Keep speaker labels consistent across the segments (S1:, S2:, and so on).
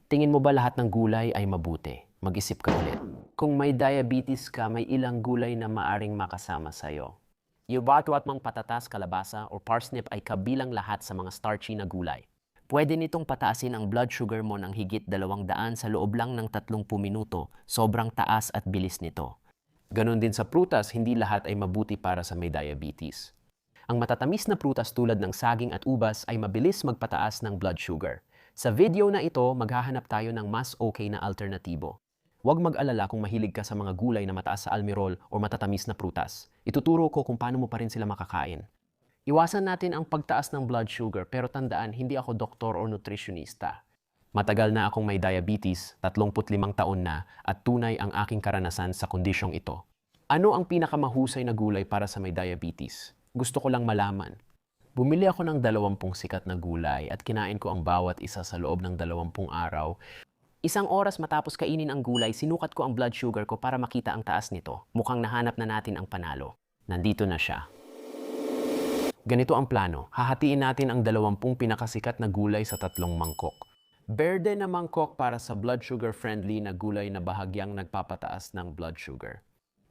S1: Tingin mo ba lahat ng gulay ay mabuti? Mag-isip ka ulit. Kung may diabetes ka, may ilang gulay na maaring makasama sa'yo. Yung bawat mang patatas, kalabasa, o parsnip ay kabilang lahat sa mga starchy na gulay. Pwede nitong pataasin ang blood sugar mo ng higit 200 sa loob lang ng 30 minuto. Sobrang taas at bilis nito. Ganon din sa prutas, hindi lahat ay mabuti para sa may diabetes. Ang matatamis na prutas tulad ng saging at ubas ay mabilis magpataas ng blood sugar. Sa video na ito, maghahanap tayo ng mas okay na alternatibo. Huwag mag-alala kung mahilig ka sa mga gulay na mataas sa almirol o matatamis na prutas. Ituturo ko kung paano mo pa rin sila makakain. Iwasan natin ang pagtaas ng blood sugar pero tandaan, hindi ako doktor o nutritionista. Matagal na akong may diabetes, 35 taon na, at tunay ang aking karanasan sa kondisyong ito. Ano ang pinakamahusay na gulay para sa may diabetes? Gusto ko lang malaman. Bumili ako ng 20 sikat na gulay at kinain ko ang bawat isa sa loob ng 20 araw. Isang oras matapos kainin ang gulay, sinukat ko ang blood sugar ko para makita ang taas nito. Mukhang nahanap na natin ang panalo. Nandito na siya. Ganito ang plano. Hahatiin natin ang 20 pinakasikat na gulay sa 3 mangkok. Berde na mangkok para sa blood sugar friendly na gulay na bahagyang nagpapataas ng blood sugar.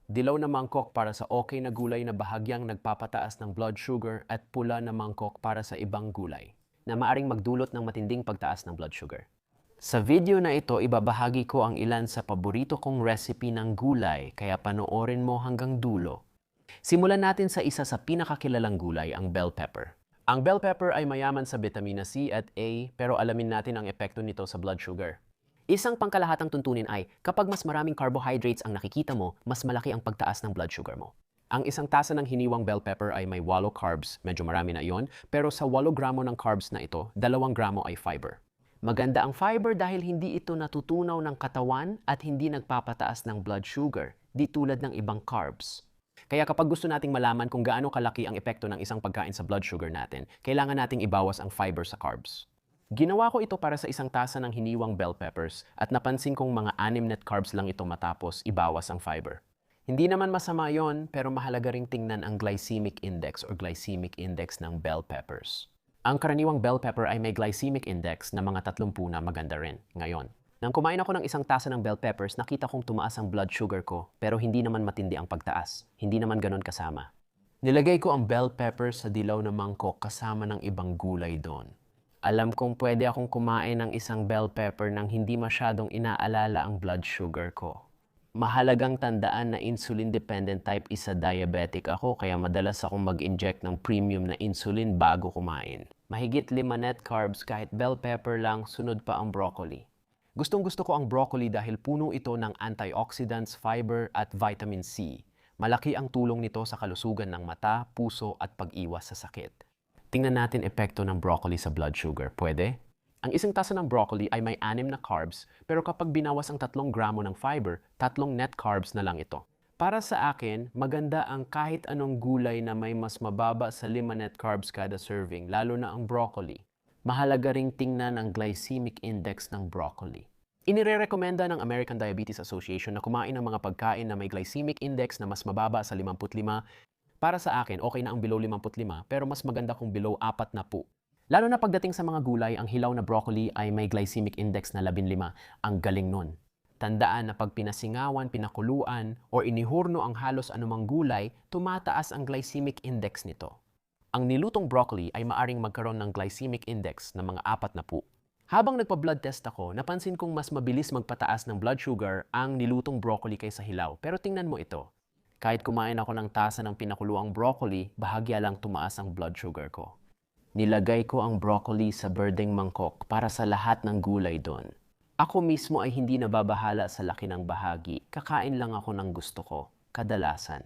S1: Dilaw na mangkok para sa okay na gulay na bahagyang nagpapataas ng blood sugar at pula na mangkok para sa ibang gulay na maaring magdulot ng matinding pagtaas ng blood sugar. Sa video na ito, ibabahagi ko ang ilan sa paborito kong recipe ng gulay kaya panoorin mo hanggang dulo. Simulan natin sa isa sa pinakakilalang gulay, ang bell pepper. Ang bell pepper ay mayaman sa vitamina C at A pero alamin natin ang epekto nito sa blood sugar. Isang pangkalahatang tuntunin ay, kapag mas maraming carbohydrates ang nakikita mo, mas malaki ang pagtaas ng blood sugar mo. Ang isang tasa ng hiniwang bell pepper ay may 8 carbs, medyo marami na iyon, pero sa 8 gramo ng carbs na ito, 2 gramo ay fiber. Maganda ang fiber dahil hindi ito natutunaw ng katawan at hindi nagpapataas ng blood sugar, di tulad ng ibang carbs. Kaya kapag gusto nating malaman kung gaano kalaki ang epekto ng isang pagkain sa blood sugar natin, kailangan nating ibawas ang fiber sa carbs. Ginawa ko ito para sa isang tasa ng hiniwang bell peppers at napansin kong mga 6 net carbs lang ito matapos ibawas ang fiber. Hindi naman masama yon pero mahalaga ring tingnan ang glycemic index or glycemic index ng bell peppers. Ang karaniwang bell pepper ay may glycemic index na mga 30 na maganda rin. Ngayon, nang kumain ako ng isang tasa ng bell peppers, nakita kong tumaas ang blood sugar ko pero hindi naman matindi ang pagtaas. Hindi naman ganon kasama. Nilagay ko ang bell peppers sa dilaw na mangkok kasama ng ibang gulay doon. Alam kong pwede akong kumain ng isang bell pepper nang hindi masyadong inaalala ang blood sugar ko. Mahalagang tandaan na insulin-dependent type isa diabetic ako kaya madalas akong mag-inject ng premium na insulin bago kumain. Mahigit 5 net carbs kahit bell pepper lang, sunod pa ang broccoli. Gustong-gusto ko ang broccoli dahil puno ito ng antioxidants, fiber at vitamin C. Malaki ang tulong nito sa kalusugan ng mata, puso at pag-iwas sa sakit. Tingnan natin epekto ng broccoli sa blood sugar. Pwede? Ang isang tasa ng broccoli ay may 6 na carbs, pero kapag binawas ang 3 gramo ng fiber, 3 net carbs na lang ito. Para sa akin, maganda ang kahit anong gulay na may mas mababa sa 5 net carbs kada serving, lalo na ang broccoli. Mahalaga ring tingnan ang glycemic index ng broccoli. Inirerekomenda ng American Diabetes Association na kumain ng mga pagkain na may glycemic index na mas mababa sa 55. Para sa akin, okay na ang below 55, pero mas maganda kung below 40. Lalo na pagdating sa mga gulay, ang hilaw na broccoli ay may glycemic index na 15. Ang galing nun. Tandaan na pag pinasingawan, pinakuluan, o inihurno ang halos anumang gulay, tumataas ang glycemic index nito. Ang nilutong broccoli ay maaring magkaroon ng glycemic index na mga 40. Habang nagpa-blood test ako, napansin kong mas mabilis magpataas ng blood sugar ang nilutong broccoli kaysa hilaw. Pero tingnan mo ito. Kahit kumain ako ng tasa ng pinakuluang broccoli, bahagya lang tumaas ang blood sugar ko. Nilagay ko ang broccoli sa berdeng mangkok para sa lahat ng gulay doon. Ako mismo ay hindi nababahala sa laki ng bahagi. Kakain lang ako ng gusto ko, kadalasan.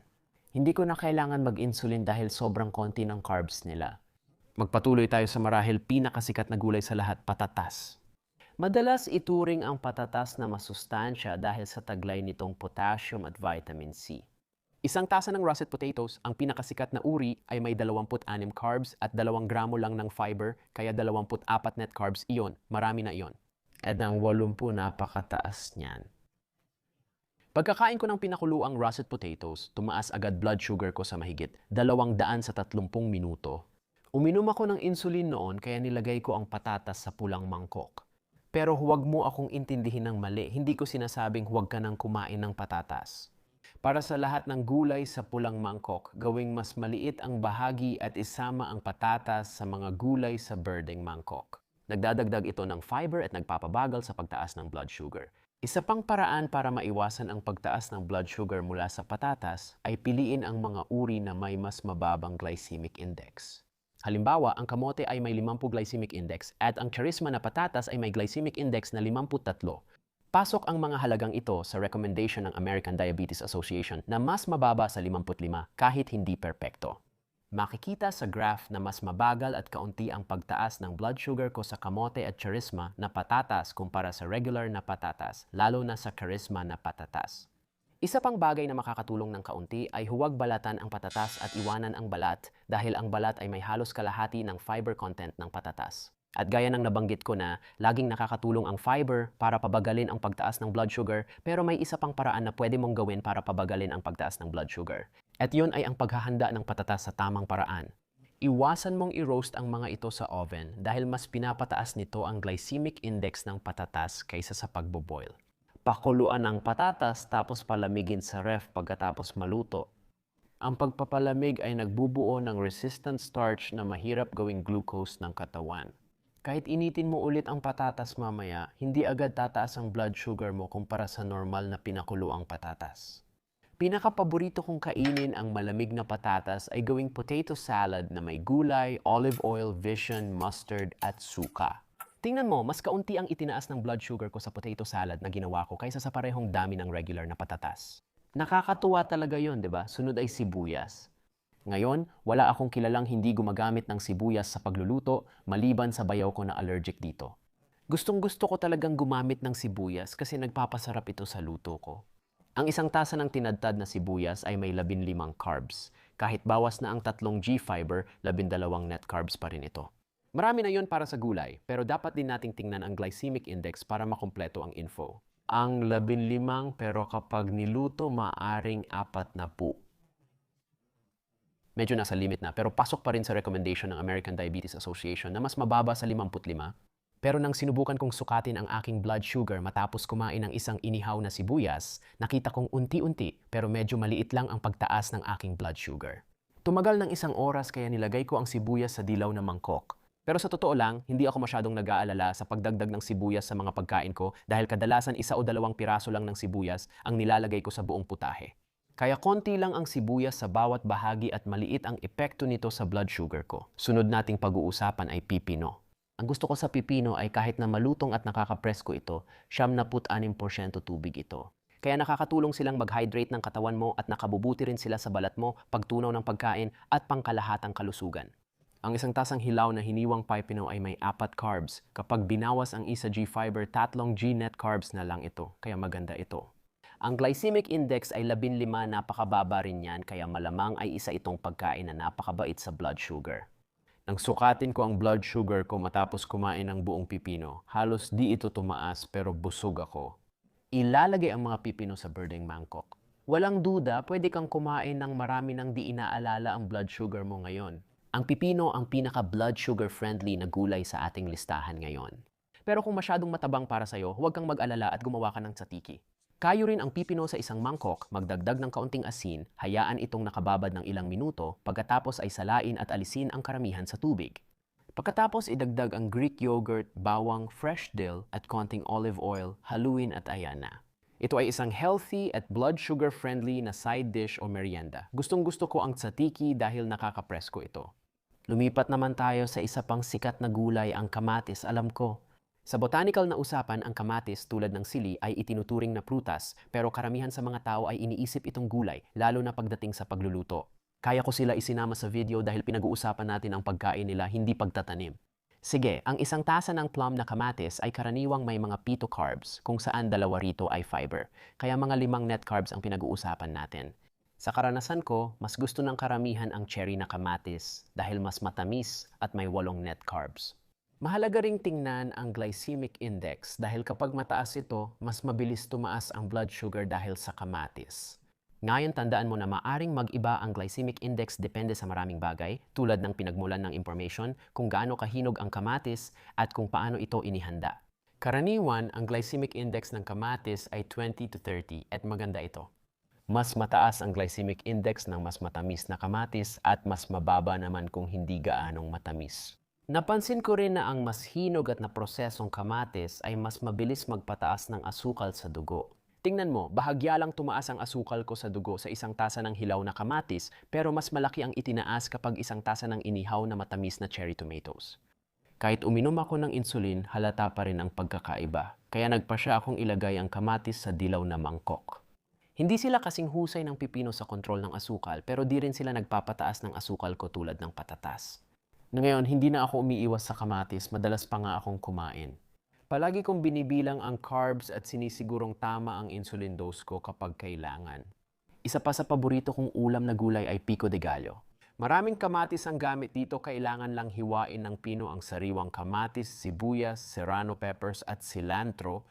S1: Hindi ko na kailangan mag-insulin dahil sobrang konti ng carbs nila. Magpatuloy tayo sa marahil pinakasikat na gulay sa lahat, patatas. Madalas ituring ang patatas na masustansya dahil sa taglay nitong potassium at vitamin C. Isang tasa ng russet potatoes, ang pinakasikat na uri ay may 26 carbs at 2 gramo lang ng fiber, kaya 24 net carbs iyon. Marami na iyon. At ang 80 napakataas niyan. Pagkakain ko ng pinakuluang russet potatoes, tumaas agad blood sugar ko sa mahigit 200 sa 30 minuto. Uminom ako ng insulin noon kaya nilagay ko ang patatas sa pulang mangkok. Pero huwag mo akong intindihin ng mali. Hindi ko sinasabing huwag ka nang kumain ng patatas. Para sa lahat ng gulay sa pulang mangkok, gawing mas maliit ang bahagi at isama ang patatas sa mga gulay sa birding mangkok. Nagdadagdag ito ng fiber at nagpapabagal sa pagtaas ng blood sugar. Isa pang paraan para maiwasan ang pagtaas ng blood sugar mula sa patatas ay piliin ang mga uri na may mas mababang glycemic index. Halimbawa, ang kamote ay may 50 glycemic index at ang charisma na patatas ay may glycemic index na 53. Pasok ang mga halagang ito sa recommendation ng American Diabetes Association na mas mababa sa 55 kahit hindi perpekto. Makikita sa graph na mas mabagal at kaunti ang pagtaas ng blood sugar ko sa kamote at charisma na patatas kumpara sa regular na patatas, lalo na sa charisma na patatas. Isa pang bagay na makakatulong ng kaunti ay huwag balatan ang patatas at iwanan ang balat dahil ang balat ay may halos kalahati ng fiber content ng patatas. At gaya ng nabanggit ko na, laging nakakatulong ang fiber para pabagalin ang pagtaas ng blood sugar, pero may isa pang paraan na pwede mong gawin para pabagalin ang pagtaas ng blood sugar. At yun ay ang paghahanda ng patatas sa tamang paraan. Iwasan mong i-roast ang mga ito sa oven dahil mas pinapataas nito ang glycemic index ng patatas kaysa sa pagboboil. Pakuluan ang patatas tapos palamigin sa ref pagkatapos maluto. Ang pagpapalamig ay nagbubuo ng resistant starch na mahirap gawing glucose ng katawan. Kahit initin mo ulit ang patatas mamaya, hindi agad tataas ang blood sugar mo kumpara sa normal na pinakuluang patatas. Pinakapaborito kong kainin ang malamig na patatas ay gawing potato salad na may gulay, olive oil, vision, mustard at suka. Tingnan mo, mas kaunti ang itinaas ng blood sugar ko sa potato salad na ginawa ko kaysa sa parehong dami ng regular na patatas. Nakakatuwa talaga yon, di ba? Sunod ay sibuyas. Ngayon, wala akong kilalang hindi gumagamit ng sibuyas sa pagluluto maliban sa bayaw ko na allergic dito. Gustong-gusto ko talagang gumamit ng sibuyas kasi nagpapasarap ito sa luto ko. Ang isang tasa ng tinadtad na sibuyas ay may 15 carbs. Kahit bawas na ang 3 G fiber, 12 net carbs pa rin ito. Marami na yon para sa gulay, pero dapat din nating tingnan ang glycemic index para makumpleto ang info. Ang 15 pero kapag niluto maaring 40. Medyo nasa limit na, pero pasok pa rin sa recommendation ng American Diabetes Association na mas mababa sa 55. Pero nang sinubukan kong sukatin ang aking blood sugar matapos kumain ng isang inihaw na sibuyas, nakita kong unti-unti pero medyo maliit lang ang pagtaas ng aking blood sugar. Tumagal ng 1 oras kaya nilagay ko ang sibuyas sa dilaw na mangkok. Pero sa totoo lang, hindi ako masyadong nag-aalala sa pagdagdag ng sibuyas sa mga pagkain ko dahil kadalasan 1 o 2 piraso lang ng sibuyas ang nilalagay ko sa buong putahe. Kaya konti lang ang sibuyas sa bawat bahagi at maliit ang epekto nito sa blood sugar ko. Sunod nating pag-uusapan ay pipino. Ang gusto ko sa pipino ay kahit na malutong at nakakapresko ito, 76% tubig ito. Kaya nakakatulong silang mag-hydrate ng katawan mo at nakabubuti rin sila sa balat mo, pagtunaw ng pagkain at pangkalahatang kalusugan. Ang isang tasang hilaw na hiniwang pipino ay may 4 carbs. Kapag binawas ang isa G fiber, 3 G net carbs na lang ito. Kaya maganda ito. Ang glycemic index ay 15, napakababa rin yan, kaya malamang ay isa itong pagkain na napakabait sa blood sugar. Nang sukatin ko ang blood sugar ko matapos kumain ng buong pipino, halos di ito tumaas pero busog ako. Ilalagay ang mga pipino sa birding mangkok. Walang duda, pwede kang kumain ng marami nang di inaalala ang blood sugar mo ngayon. Ang pipino ang pinaka-blood sugar friendly na gulay sa ating listahan ngayon. Pero kung masyadong matabang para sa'yo, huwag kang mag-alala at gumawa ka ng tzatziki. Kayo rin ang pipino sa isang mangkok, magdagdag ng kaunting asin, hayaan itong nakababad ng ilang minuto, pagkatapos ay salain at alisin ang karamihan sa tubig. Pagkatapos idagdag ang Greek yogurt, bawang, fresh dill at konting olive oil, haluin at ayan na. Ito ay isang healthy at blood sugar friendly na side dish o merienda. Gustong-gusto ko ang tzatziki dahil nakakapresko ito. Lumipat naman tayo sa isa pang sikat na gulay, ang kamatis. Alam ko, sa botanical na usapan, ang kamatis tulad ng sili ay itinuturing na prutas, pero karamihan sa mga tao ay iniisip itong gulay, lalo na pagdating sa pagluluto. Kaya ko sila isinama sa video dahil pinag-uusapan natin ang pagkain nila, hindi pagtatanim. Sige, ang isang tasa ng plum na kamatis ay karaniwang may mga phytocarbs, kung saan 2 rito ay fiber. Kaya mga 5 net carbs ang pinag-uusapan natin. Sa karanasan ko, mas gusto ng karamihan ang cherry na kamatis dahil mas matamis at may 8 net carbs. Mahalaga ring tingnan ang glycemic index dahil kapag mataas ito, mas mabilis tumaas ang blood sugar dahil sa kamatis. Ngayon, tandaan mo na maaring mag-iba ang glycemic index depende sa maraming bagay tulad ng pinagmulan ng information, kung gaano kahinog ang kamatis at kung paano ito inihanda. Karaniwan, ang glycemic index ng kamatis ay 20 to 30 at maganda ito. Mas mataas ang glycemic index ng mas matamis na kamatis at mas mababa naman kung hindi gaanong matamis. Napansin ko rin na ang mas hinog at na prosesong kamatis ay mas mabilis magpataas ng asukal sa dugo. Tingnan mo, bahagya lang tumaas ang asukal ko sa dugo sa isang tasa ng hilaw na kamatis, pero mas malaki ang itinaas kapag isang tasa ng inihaw na matamis na cherry tomatoes. Kahit uminom ako ng insulin, halata pa rin ang pagkakaiba. Kaya nagpasya akong ilagay ang kamatis sa dilaw na mangkok. Hindi sila kasing husay ng pipino sa kontrol ng asukal, pero di rin sila nagpapataas ng asukal ko tulad ng patatas. Ngayon, hindi na ako umiiwas sa kamatis, madalas pa nga akong kumain. Palagi kong binibilang ang carbs at sinisigurong tama ang insulin dose ko kapag kailangan. Isa pa sa paborito kong ulam na gulay ay pico de gallo. Maraming kamatis ang gamit dito, kailangan lang hiwain ng pino ang sariwang kamatis, sibuyas, serrano peppers at cilantro.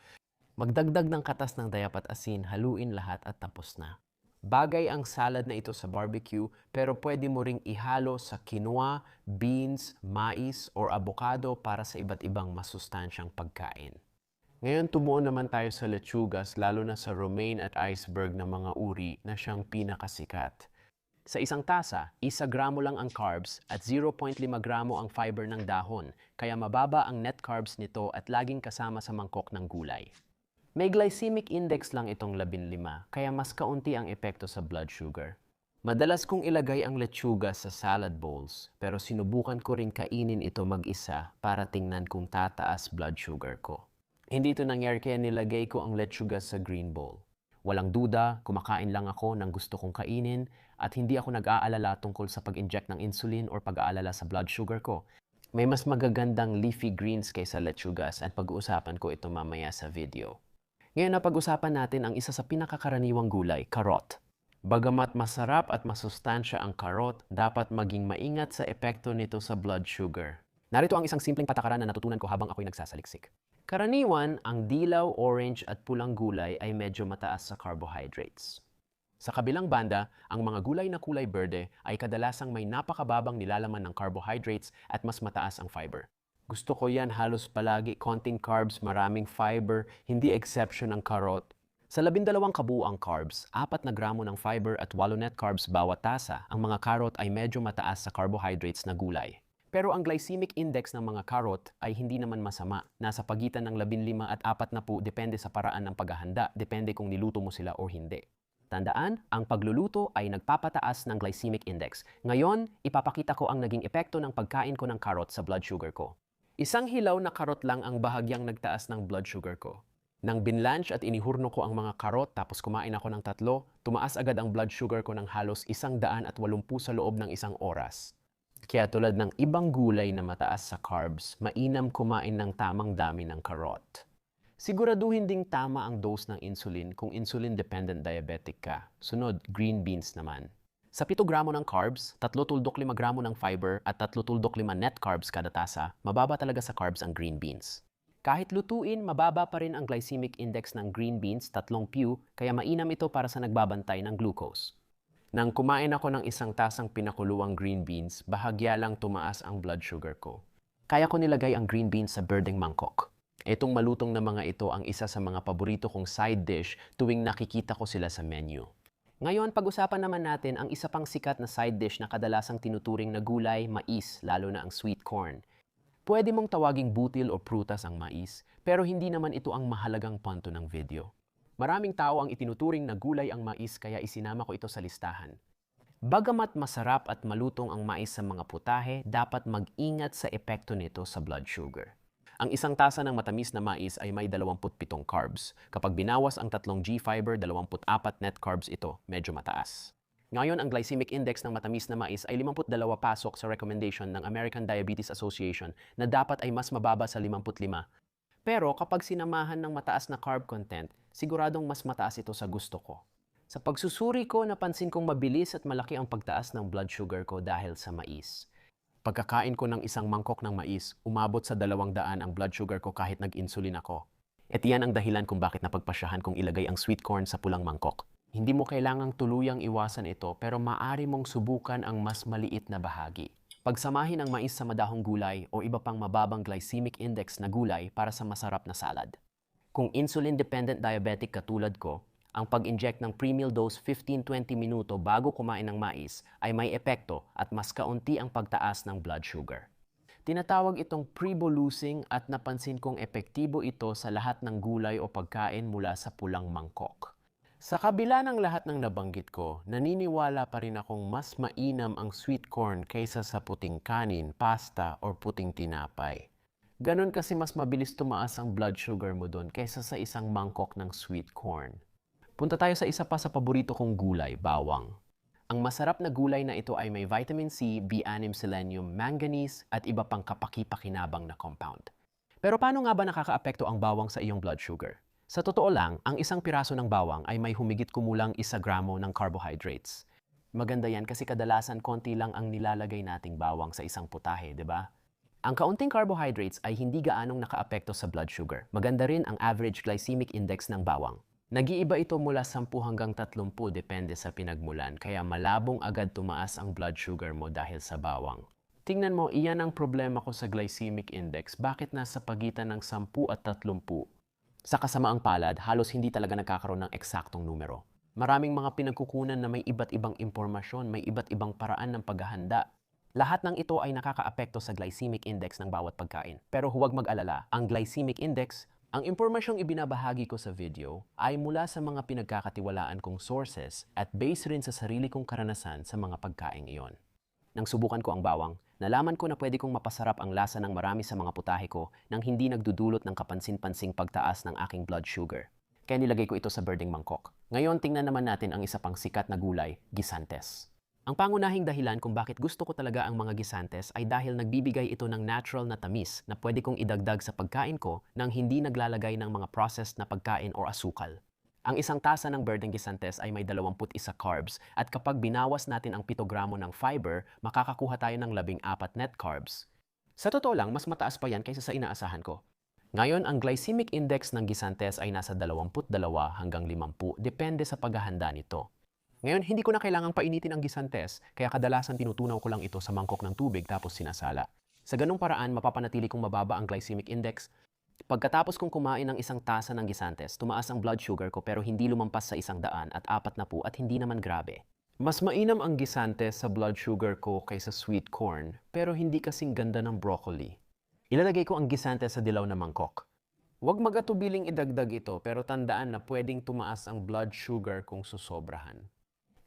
S1: Magdagdag ng katas ng dayapat asin, haluin lahat at tapos na. Bagay ang salad na ito sa barbecue, pero pwede mo ring ihalo sa quinoa, beans, mais, or avocado para sa iba't ibang masustansyang pagkain. Ngayon tumuon naman tayo sa lechugas, lalo na sa romaine at iceberg na mga uri na siyang pinakasikat. Sa isang tasa, 1 gramo lang ang carbs at 0.5 gramo ang fiber ng dahon, kaya mababa ang net carbs nito at laging kasama sa mangkok ng gulay. May glycemic index lang itong 15, kaya mas kaunti ang epekto sa blood sugar. Madalas kong ilagay ang lechugas sa salad bowls, pero sinubukan ko rin kainin ito mag-isa para tingnan kung tataas blood sugar ko. Hindi ito nangyari kaya nilagay ko ang lechugas sa green bowl. Walang duda, kumakain lang ako ng gusto kong kainin at hindi ako nag-aalala tungkol sa pag-inject ng insulin or pag-aalala sa blood sugar ko. May mas magagandang leafy greens kaysa lechugas at pag-uusapan ko ito mamaya sa video. Ngayon na pag-usapan natin ang isa sa pinakakaraniwang gulay, karot. Bagamat masarap at masustansya ang karot, dapat maging maingat sa epekto nito sa blood sugar. Narito ang isang simpleng patakaran na natutunan ko habang ako'y nagsasaliksik. Karaniwan, ang dilaw, orange at pulang gulay ay medyo mataas sa carbohydrates. Sa kabilang banda, ang mga gulay na kulay berde ay kadalasang may napakababang nilalaman ng carbohydrates at mas mataas ang fiber. Gusto ko yan halos palagi, konting carbs, maraming fiber, hindi exception ang karot. Sa 12 kabuuang carbs, 4 na gramo ng fiber at 8 net carbs bawat tasa, ang mga karot ay medyo mataas sa carbohydrates na gulay. Pero ang glycemic index ng mga karot ay hindi naman masama. Nasa pagitan ng 15 at 40 depende sa paraan ng paghahanda, depende kung niluto mo sila o hindi. Tandaan, ang pagluluto ay nagpapataas ng glycemic index. Ngayon, ipapakita ko ang naging epekto ng pagkain ko ng karot sa blood sugar ko. Isang hilaw na karot lang ang bahagyang nagtaas ng blood sugar ko. Nang binlanch at inihurno ko ang mga karot tapos kumain ako ng 3, tumaas agad ang blood sugar ko ng halos 180 sa loob ng 1 oras. Kaya tulad ng ibang gulay na mataas sa carbs, mainam kumain ng tamang dami ng karot. Siguraduhin ding tama ang dose ng insulin kung insulin-dependent diabetic ka. Sunod, green beans naman. Sa 7 gramo ng carbs, 3.5 gramo ng fiber at 3.5 net carbs kada tasa, mababa talaga sa carbs ang green beans. Kahit lutuin, mababa pa rin ang glycemic index ng green beans, 3 pew, kaya mainam ito para sa nagbabantay ng glucose. Nang kumain ako ng 1 tasang pinakuluang green beans, bahagya lang tumaas ang blood sugar ko. Kaya ko nilagay ang green beans sa berdeng mangkok. Itong malutong na mga ito ang isa sa mga paborito kong side dish tuwing nakikita ko sila sa menu. Ngayon, pag-usapan naman natin ang isa pang sikat na side dish na kadalasang tinuturing na gulay, mais, lalo na ang sweet corn. Pwede mong tawaging butil o prutas ang mais, pero hindi naman ito ang mahalagang punto ng video. Maraming tao ang itinuturing na gulay ang mais kaya isinama ko ito sa listahan. Bagamat masarap at malutong ang mais sa mga putahe, dapat mag-ingat sa epekto nito sa blood sugar. Ang 1 tasa ng matamis na mais ay may 27 carbs. Kapag binawas ang 3 G-fiber, 24 net carbs ito, medyo mataas. Ngayon, ang glycemic index ng matamis na mais ay 52 pasok sa recommendation ng American Diabetes Association na dapat ay mas mababa sa 55. Pero kapag sinamahan ng mataas na carb content, siguradong mas mataas ito sa gusto ko. Sa pagsusuri ko, napansin kong mabilis at malaki ang pagtaas ng blood sugar ko dahil sa mais. Pagkakain ko ng 1 mangkok ng mais, umabot sa 200 ang blood sugar ko kahit nag-insulin ako. At iyan ang dahilan kung bakit napagpasyahan kong ilagay ang sweet corn sa pulang mangkok. Hindi mo kailangang tuluyang iwasan ito pero maaari mong subukan ang mas maliit na bahagi. Pagsamahin ang mais sa madahong gulay o iba pang mababang glycemic index na gulay para sa masarap na salad. Kung insulin-dependent diabetic katulad ko, ang pag-inject ng pre-meal dose 15-20 minuto bago kumain ng mais ay may epekto at mas kaunti ang pagtaas ng blood sugar. Tinatawag itong pre-bolusing at napansin kong epektibo ito sa lahat ng gulay o pagkain mula sa pulang mangkok. Sa kabila ng lahat ng nabanggit ko, naniniwala pa rin akong mas mainam ang sweet corn kaysa sa puting kanin, pasta, o puting tinapay. Ganon kasi mas mabilis tumaas ang blood sugar mo doon kaysa sa isang mangkok ng sweet corn. Punta tayo sa isa pa sa paborito kong gulay, bawang. Ang masarap na gulay na ito ay may vitamin C, B6 selenium, manganese, at iba pang kapaki-pakinabang na compound. Pero paano nga ba nakakaapekto ang bawang sa iyong blood sugar? Sa totoo lang, ang isang piraso ng bawang ay may humigit kumulang 1 gramo ng carbohydrates. Maganda yan kasi kadalasan konti lang ang nilalagay nating bawang sa isang putahe, di ba? Ang kaunting carbohydrates ay hindi gaanong nakaapekto sa blood sugar. Maganda rin ang average glycemic index ng bawang. Nag-iiba ito mula 10 hanggang 30 depende sa pinagmulan, kaya malabong agad tumaas ang blood sugar mo dahil sa bawang. Tingnan mo, iyan ang problema ko sa glycemic index. Bakit nasa pagitan ng 10 at 30? Sa kasamaang palad, halos hindi talaga nagkakaroon ng eksaktong numero. Maraming mga pinagkukunan na may iba't ibang impormasyon, may iba't ibang paraan ng paghahanda. Lahat ng ito ay nakakaapekto sa glycemic index ng bawat pagkain. Pero huwag mag-alala, ang glycemic index, ang impormasyong ibinabahagi ko sa video, ay mula sa mga pinagkakatiwalaan kong sources at based rin sa sarili kong karanasan sa mga pagkain iyon. Nang subukan ko ang bawang, nalaman ko na pwede kong mapasarap ang lasa ng marami sa mga putahe ko nang hindi nagdudulot ng kapansin-pansing pagtaas ng aking blood sugar. Kaya nilagay ko ito sa birding mangkok. Ngayon, tingnan naman natin ang isa pang sikat na gulay, gisantes. Ang pangunahing dahilan kung bakit gusto ko talaga ang mga gisantes ay dahil nagbibigay ito ng natural na tamis na pwede kong idagdag sa pagkain ko nang hindi naglalagay ng mga processed na pagkain o asukal. Ang isang tasa ng birding gisantes ay may 21 carbs at kapag binawas natin ang 7 gramo ng fiber, makakakuha tayo ng 14 net carbs. Sa totoo lang, mas mataas pa yan kaysa sa inaasahan ko. Ngayon, ang glycemic index ng gisantes ay nasa 22 hanggang 50, depende sa paghahanda nito. Ngayon, hindi ko na kailangang painitin ang gisantes, kaya kadalasan tinutunaw ko lang ito sa mangkok ng tubig tapos sinasala. Sa ganung paraan, mapapanatili kong mababa ang glycemic index. Pagkatapos kong kumain ng isang tasa ng gisantes, tumaas ang blood sugar ko pero hindi lumampas sa 100 at 40 at hindi naman grabe. Mas mainam ang gisantes sa blood sugar ko kaysa sweet corn pero hindi kasing ganda ng broccoli. Ilalagay ko ang gisantes sa dilaw na mangkok. Huwag mag-atubiling idagdag ito pero tandaan na pwedeng tumaas ang blood sugar kung susobrahan.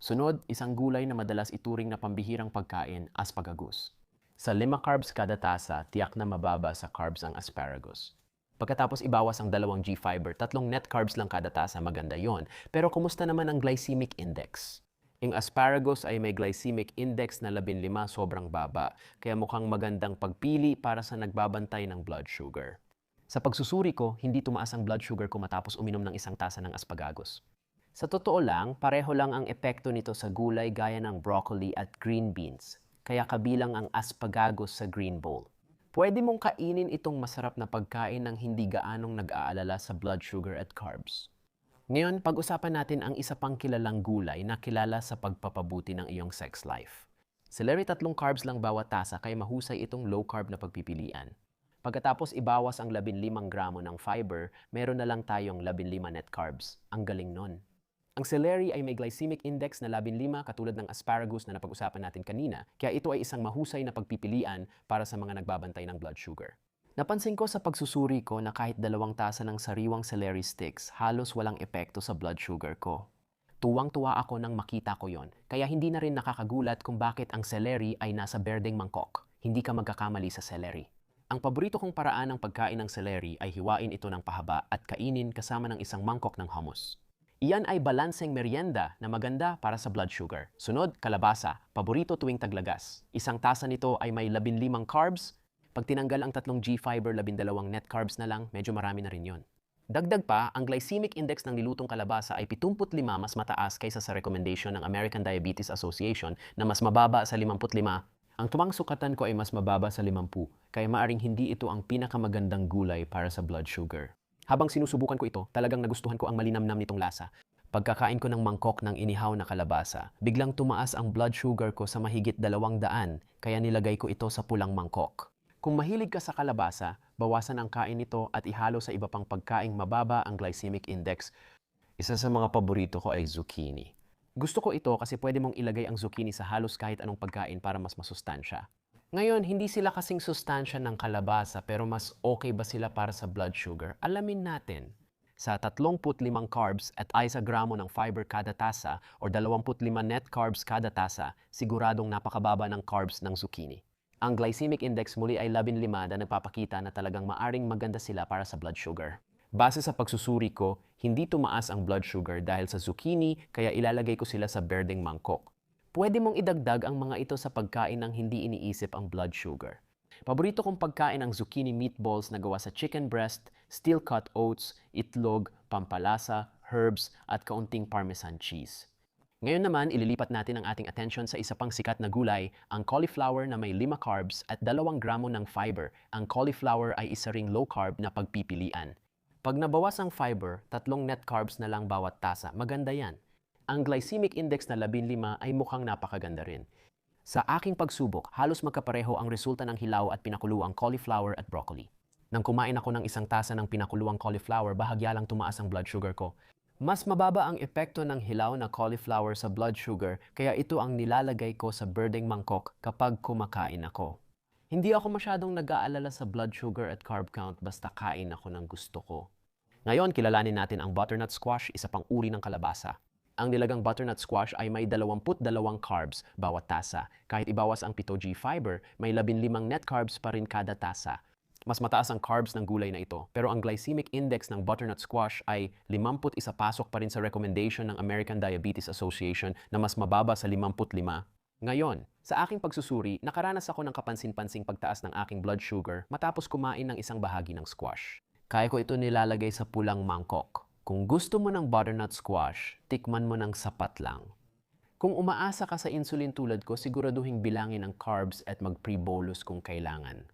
S1: Sunod, isang gulay na madalas ituring na pambihirang pagkain, asparagus. Sa 5 carbs kada tasa, tiyak na mababa sa carbs ang asparagus. Pagkatapos ibawas ang 2 G-fiber, 3 net carbs lang kada tasa, maganda yon. Pero kumusta naman ang glycemic index? Yung asparagus ay may glycemic index na 15, sobrang baba. Kaya mukhang magandang pagpili para sa nagbabantay ng blood sugar. Sa pagsusuri ko, hindi tumaas ang blood sugar ko matapos uminom ng isang tasa ng asparagus. Sa totoo lang, pareho lang ang epekto nito sa gulay gaya ng broccoli at green beans. Kaya kabilang ang asparagus sa green bowl. Pwede mong kainin itong masarap na pagkain ng hindi gaanong nag-aalala sa blood sugar at carbs. Ngayon, pag-usapan natin ang isa pang kilalang gulay na kilala sa pagpapabuti ng iyong sex life. Celery 3 carbs lang bawat tasa kaya mahusay itong low carb na pagpipilian. Pagkatapos ibawas ang 15 gramo ng fiber, meron na lang tayong 15 net carbs. Ang galing nun. Ang celery ay may glycemic index na 15 katulad ng asparagus na napag-usapan natin kanina, kaya ito ay isang mahusay na pagpipilian para sa mga nagbabantay ng blood sugar. Napansin ko sa pagsusuri ko na kahit 2 tasa ng sariwang celery sticks, halos walang epekto sa blood sugar ko. Tuwang-tuwa ako nang makita ko yon, kaya hindi na rin nakakagulat kung bakit ang celery ay nasa berdeng mangkok. Hindi ka magkakamali sa celery. Ang paborito kong paraan ng pagkain ng celery ay hiwain ito ng pahaba at kainin kasama ng isang mangkok ng hummus. Iyan ay balanseng merienda na maganda para sa blood sugar. Sunod, kalabasa, paborito tuwing taglagas. Isang tasa nito ay may 15 carbs. Pag tinanggal ang 3 G-fiber, 12 net carbs na lang, medyo marami na rin yon. Dagdag pa, ang glycemic index ng nilutong kalabasa ay 75 mas mataas kaysa sa recommendation ng American Diabetes Association na mas mababa sa 55. Ang tumang sukatan ko ay mas mababa sa 50, kaya maaring hindi ito ang pinakamagandang gulay para sa blood sugar. Habang sinusubukan ko ito, talagang nagustuhan ko ang malinamnam nitong lasa. Pagkakain ko ng mangkok ng inihaw na kalabasa, biglang tumaas ang blood sugar ko sa mahigit 200, kaya nilagay ko ito sa pulang mangkok. Kung mahilig ka sa kalabasa, bawasan ang kain nito at ihalo sa iba pang pagkaing mababa ang glycemic index. Isa sa mga paborito ko ay zucchini. Gusto ko ito kasi pwede mong ilagay ang zucchini sa halos kahit anong pagkain para mas masustansya. Ngayon, hindi sila kasing sustansya ng kalabasa pero mas okay ba sila para sa blood sugar? Alamin natin. Sa 35 carbs at 1 gramo ng fiber kada tasa o 25 net carbs kada tasa, siguradong napakababa ng carbs ng zucchini. Ang glycemic index muli ay 15 na nagpapakita na talagang maaring maganda sila para sa blood sugar. Base sa pagsusuri ko, hindi tumaas ang blood sugar dahil sa zucchini kaya ilalagay ko sila sa berdeng mangkok. Pwede mong idagdag ang mga ito sa pagkain ng hindi iniisip ang blood sugar. Paborito kong pagkain ang zucchini meatballs na gawa sa chicken breast, steel-cut oats, itlog, pampalasa, herbs, at kaunting parmesan cheese. Ngayon naman, ililipat natin ang ating atensyon sa isa pang sikat na gulay, ang cauliflower na may 5 carbs at 2 gramo ng fiber. Ang cauliflower ay isa ring low-carb na pagpipilian. Pag nabawas ang fiber, 3 net carbs na lang bawat tasa, maganda yan. Ang glycemic index na 15 ay mukhang napakaganda rin. Sa aking pagsubok, halos magkapareho ang resulta ng hilaw at pinakuluang cauliflower at broccoli. Nang kumain ako ng isang tasa ng pinakuluang cauliflower, bahagya lang tumaas ang blood sugar ko. Mas mababa ang epekto ng hilaw na cauliflower sa blood sugar, kaya ito ang nilalagay ko sa berdeng mangkok kapag kumakain ako. Hindi ako masyadong nag-aalala sa blood sugar at carb count basta kain ako ng gusto ko. Ngayon, kilalanin natin ang butternut squash, isa pang uri ng kalabasa. Ang nilagang butternut squash ay may 22 carbs bawat tasa. Kahit ibawas ang 7G fiber, may 15 net carbs pa rin kada tasa. Mas mataas ang carbs ng gulay na ito, pero ang glycemic index ng butternut squash ay 51 pasok pa rin sa recommendation ng American Diabetes Association na mas mababa sa 55. Ngayon, sa aking pagsusuri, nakaranas ako ng kapansin-pansing pagtaas ng aking blood sugar matapos kumain ng isang bahagi ng squash. Kaya ko ito nilalagay sa pulang mangkok. Kung gusto mo ng butternut squash, tikman mo ng sapat lang. Kung umaasa ka sa insulin tulad ko, siguraduhin bilangin ang carbs at mag-pre-bolus kung kailangan.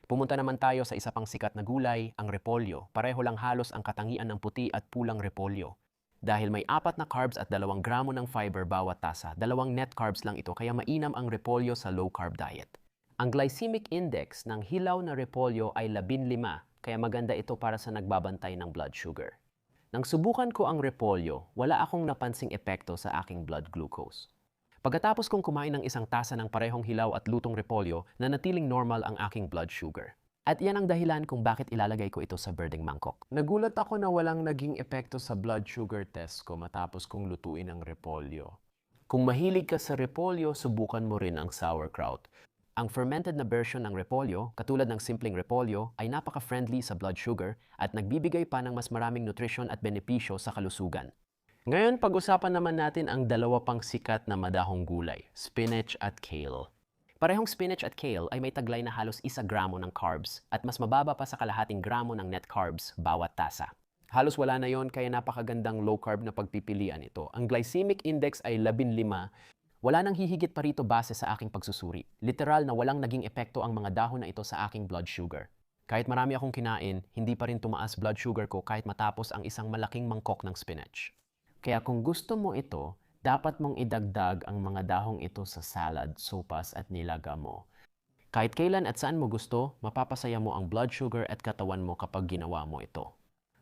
S1: Pumunta naman tayo sa isa pang sikat na gulay, ang repolyo. Pareho lang halos ang katangian ng puti at pulang repolyo. Dahil may 4 na carbs at 2 gramo ng fiber bawat tasa, 2 net carbs lang ito kaya mainam ang repolyo sa low-carb diet. Ang glycemic index ng hilaw na repolyo ay 15, kaya maganda ito para sa nagbabantay ng blood sugar. Nang subukan ko ang repolyo, wala akong napansing epekto sa aking blood glucose. Pagkatapos kong kumain ng isang tasa ng parehong hilaw at lutong repolyo, nanatiling normal ang aking blood sugar. At yan ang dahilan kung bakit ilalagay ko ito sa berdeng mangkok. Nagulat ako na walang naging epekto sa blood sugar test ko matapos kong lutuin ang repolyo. Kung mahilig ka sa repolyo, subukan mo rin ang sauerkraut. Ang fermented na version ng repolyo, katulad ng simpleng repolyo, ay napaka-friendly sa blood sugar at nagbibigay pa ng mas maraming nutrisyon at benepisyo sa kalusugan. Ngayon, pag-usapan naman natin ang dalawa pang sikat na madahong gulay, spinach at kale. Parehong spinach at kale ay may taglay na halos 1 gramo ng carbs at mas mababa pa sa kalahating gramo ng net carbs bawat tasa. Halos wala na yon kaya napakagandang low-carb na pagpipilian ito. Ang glycemic index ay 15. Wala nang hihigit pa rito base sa aking pagsusuri. Literal na walang naging epekto ang mga dahon na ito sa aking blood sugar. Kahit marami akong kinain, hindi pa rin tumaas blood sugar ko kahit matapos ang isang malaking mangkok ng spinach. Kaya kung gusto mo ito, dapat mong idagdag ang mga dahong ito sa salad, sopas at nilaga mo. Kahit kailan at saan mo gusto, mapapasaya mo ang blood sugar at katawan mo kapag ginawa mo ito.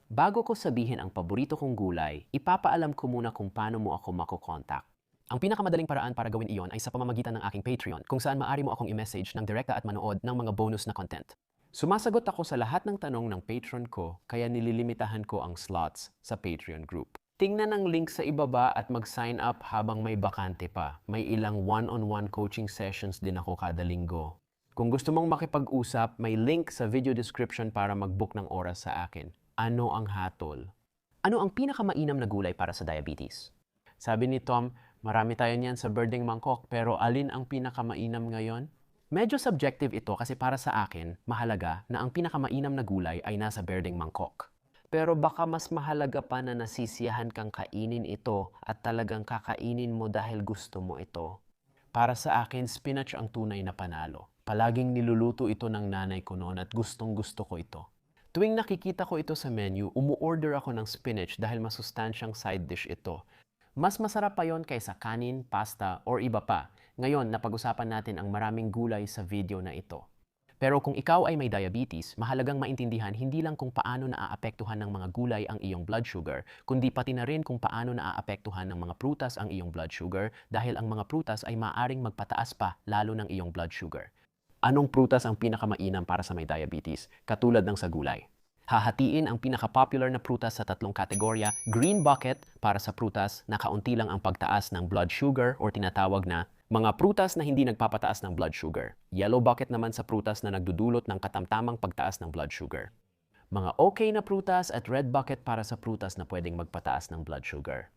S1: Bago ko sabihin ang paborito kong gulay, ipapaalam ko muna kung paano mo ako makokontak. Ang pinakamadaling paraan para gawin iyon ay sa pamamagitan ng aking Patreon, kung saan maaari mo akong i-message ng direkta at manood ng mga bonus na content. Sumasagot ako sa lahat ng tanong ng Patreon ko, kaya nililimitahan ko ang slots sa Patreon group. Tingnan ang link sa ibaba at mag-sign up habang may bakante pa. May ilang one-on-one coaching sessions din ako kada linggo. Kung gusto mong makipag-usap, may link sa video description para mag-book ng oras sa akin. Ano ang hatol? Ano ang pinakamainam na gulay para sa diabetes? Sabi ni Tom, marami tayo niyan sa berdeng mangkok, pero alin ang pinakamainam ngayon? Medyo subjective ito kasi para sa akin, mahalaga na ang pinakamainam na gulay ay nasa berdeng mangkok. Pero baka mas mahalaga pa na nasisiyahan kang kainin ito at talagang kakainin mo dahil gusto mo ito. Para sa akin, spinach ang tunay na panalo. Palaging niluluto ito ng nanay ko noon at gustong gusto ko ito. Tuwing nakikita ko ito sa menu, umu-order ako ng spinach dahil masustansyang side dish ito. Mas masarap pa yon kaysa kanin, pasta, or iba pa. Ngayon, napag-usapan natin ang maraming gulay sa video na ito. Pero kung ikaw ay may diabetes, mahalagang maintindihan hindi lang kung paano naaapektuhan ng mga gulay ang iyong blood sugar, kundi pati na rin kung paano naaapektuhan ng mga prutas ang iyong blood sugar dahil ang mga prutas ay maaring magpataas pa lalo ng iyong blood sugar. Anong prutas ang pinakamainam para sa may diabetes? Katulad ng sa gulay. Hahatiin ang pinaka-popular na prutas sa tatlong kategorya: green bucket para sa prutas na kaunti lang ang pagtaas ng blood sugar or tinatawag na mga prutas na hindi nagpapataas ng blood sugar. Yellow bucket naman sa prutas na nagdudulot ng katamtamang pagtaas ng blood sugar. Mga okay na prutas at red bucket para sa prutas na pwedeng magpataas ng blood sugar.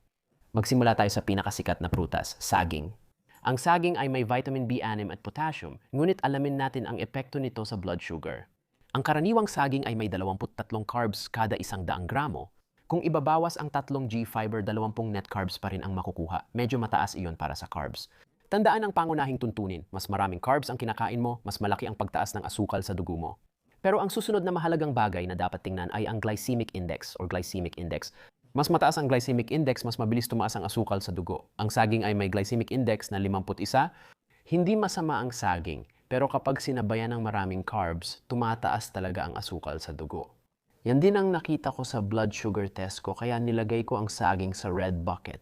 S1: Magsimula tayo sa pinakasikat na prutas, saging. Ang saging ay may vitamin B6 at potassium, ngunit alamin natin ang epekto nito sa blood sugar. Ang karaniwang saging ay may 23 carbs kada 100 gramo. Kung ibabawas ang 3 G-fiber, 20 net carbs pa rin ang makukuha. Medyo mataas iyon para sa carbs. Tandaan ang pangunahing tuntunin, mas maraming carbs ang kinakain mo, mas malaki ang pagtaas ng asukal sa dugo mo. Pero ang susunod na mahalagang bagay na dapat tingnan ay ang glycemic index or glycemic index. Mas mataas ang glycemic index, mas mabilis tumaas ang asukal sa dugo. Ang saging ay may glycemic index na 51. Hindi masama ang saging, pero kapag sinabayan ng maraming carbs, tumataas talaga ang asukal sa dugo. Yan din ang nakita ko sa blood sugar test ko, kaya nilagay ko ang saging sa red bucket.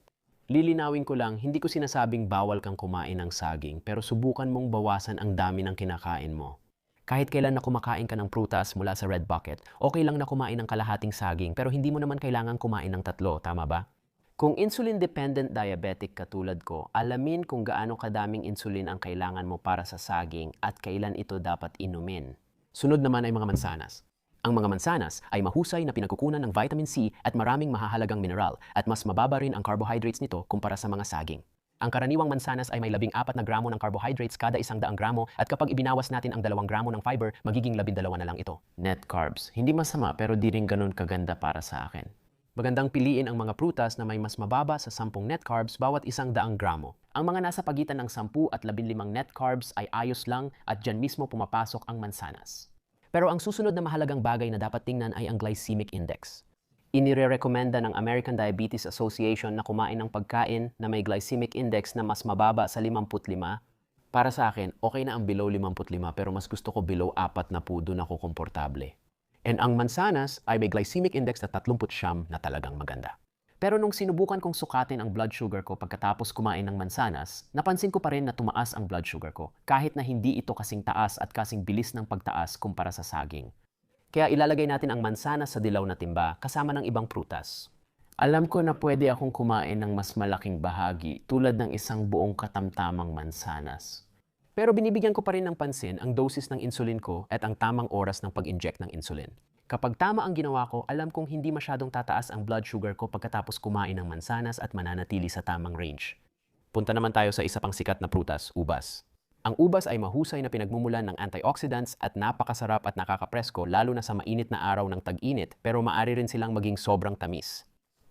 S1: Lilinawin ko lang, hindi ko sinasabing bawal kang kumain ng saging, pero subukan mong bawasan ang dami ng kinakain mo. Kahit kailan na kumakain ka ng prutas mula sa red bucket, okay lang na kumain ng kalahating saging, pero hindi mo naman kailangan kumain ng 3, tama ba? Kung insulin-dependent diabetic katulad ko, alamin kung gaano kadaming insulin ang kailangan mo para sa saging at kailan ito dapat inumin. Sunod naman ay mga mansanas. Ang mga mansanas ay mahusay na pinagkukunan ng vitamin C at maraming mahahalagang mineral at mas mababa rin ang carbohydrates nito kumpara sa mga saging. Ang karaniwang mansanas ay may 14 na gramo ng carbohydrates kada 100 gramo at kapag ibinawas natin ang 2 gramo ng fiber, magiging 12 na lang ito. Net carbs. Hindi masama pero di rin ganun kaganda para sa akin. Magandang piliin ang mga prutas na may mas mababa sa 10 net carbs bawat 100 gramo. Ang mga nasa pagitan ng 10 at 15 net carbs ay ayos lang at dyan mismo pumapasok ang mansanas. Pero ang susunod na mahalagang bagay na dapat tingnan ay ang glycemic index. Inirerekomenda ng American Diabetes Association na kumain ng pagkain na may glycemic index na mas mababa sa 55. Para sa akin, okay na ang below 55 pero mas gusto ko below 40 na po, doon ako komportable. And ang mansanas ay may glycemic index na 39 na talagang maganda. Pero nung sinubukan kong sukatin ang blood sugar ko pagkatapos kumain ng mansanas, napansin ko pa rin na tumaas ang blood sugar ko kahit na hindi ito kasing taas at kasing bilis ng pagtaas kumpara sa saging. Kaya ilalagay natin ang mansanas sa dilaw na timba kasama ng ibang prutas. Alam ko na pwede akong kumain ng mas malaking bahagi tulad ng isang buong katamtamang mansanas. Pero binibigyan ko pa rin ng pansin ang dosis ng insulin ko at ang tamang oras ng pag-inject ng insulin. Kapag tama ang ginawa ko, alam kong hindi masyadong tataas ang blood sugar ko pagkatapos kumain ng mansanas at mananatili sa tamang range. Punta naman tayo sa isa pang sikat na prutas, ubas. Ang ubas ay mahusay na pinagmumulan ng antioxidants at napakasarap at nakakapresko lalo na sa mainit na araw ng tag-init, pero maaari rin silang maging sobrang tamis.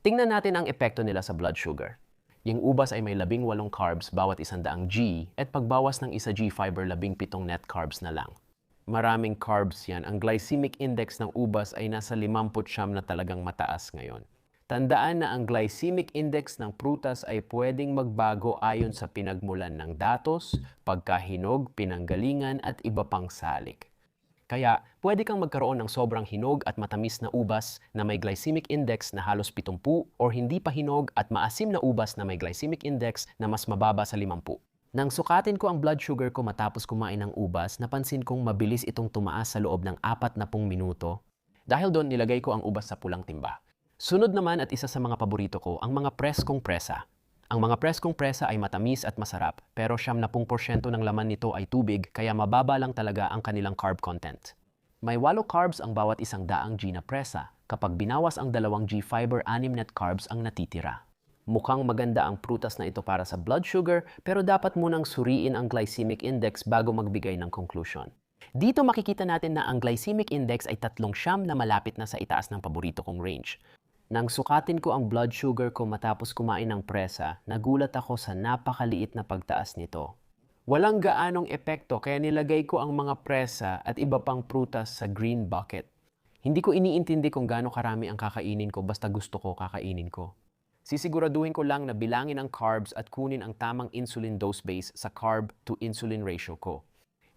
S1: Tingnan natin ang epekto nila sa blood sugar. Yung ubas ay may 18 carbs bawat 100 G at pagbawas ng 1 G-fiber 17 net carbs na lang. Maraming carbs yan. Ang glycemic index ng ubas ay nasa 59 na talagang mataas ngayon. Tandaan na ang glycemic index ng prutas ay pwedeng magbago ayon sa pinagmulan ng datos, pagkahinog, pinanggalingan at iba pang salik. Kaya pwede kang magkaroon ng sobrang hinog at matamis na ubas na may glycemic index na halos 70 or hindi pa hinog at maasim na ubas na may glycemic index na mas mababa sa 50. Nang sukatin ko ang blood sugar ko matapos kumain ng ubas, napansin kong mabilis itong tumaas sa loob ng 40 minuto. Dahil doon, nilagay ko ang ubas sa pulang timba. Sunod naman at isa sa mga paborito ko, ang mga preskong presa. Ang mga preskong presa ay matamis at masarap, pero 70% ng laman nito ay tubig, kaya mababa lang talaga ang kanilang carb content. May 8 carbs ang bawat 100 G na presa. Kapag binawas ang 2 G-fiber, 6 net carbs ang natitira. Mukhang maganda ang prutas na ito para sa blood sugar, pero dapat munang suriin ang glycemic index bago magbigay ng conclusion. Dito makikita natin na ang glycemic index ay 39 na malapit na sa itaas ng paborito kong range. Nang sukatin ko ang blood sugar ko matapos kumain ng presa, nagulat ako sa napakaliit na pagtaas nito. Walang gaanong epekto kaya nilagay ko ang mga presa at iba pang prutas sa green bucket. Hindi ko iniintindi kung gaano karami ang kakainin ko basta gusto ko kakainin ko. Sisiguraduhin ko lang na bilangin ang carbs at kunin ang tamang insulin dose base sa carb to insulin ratio ko.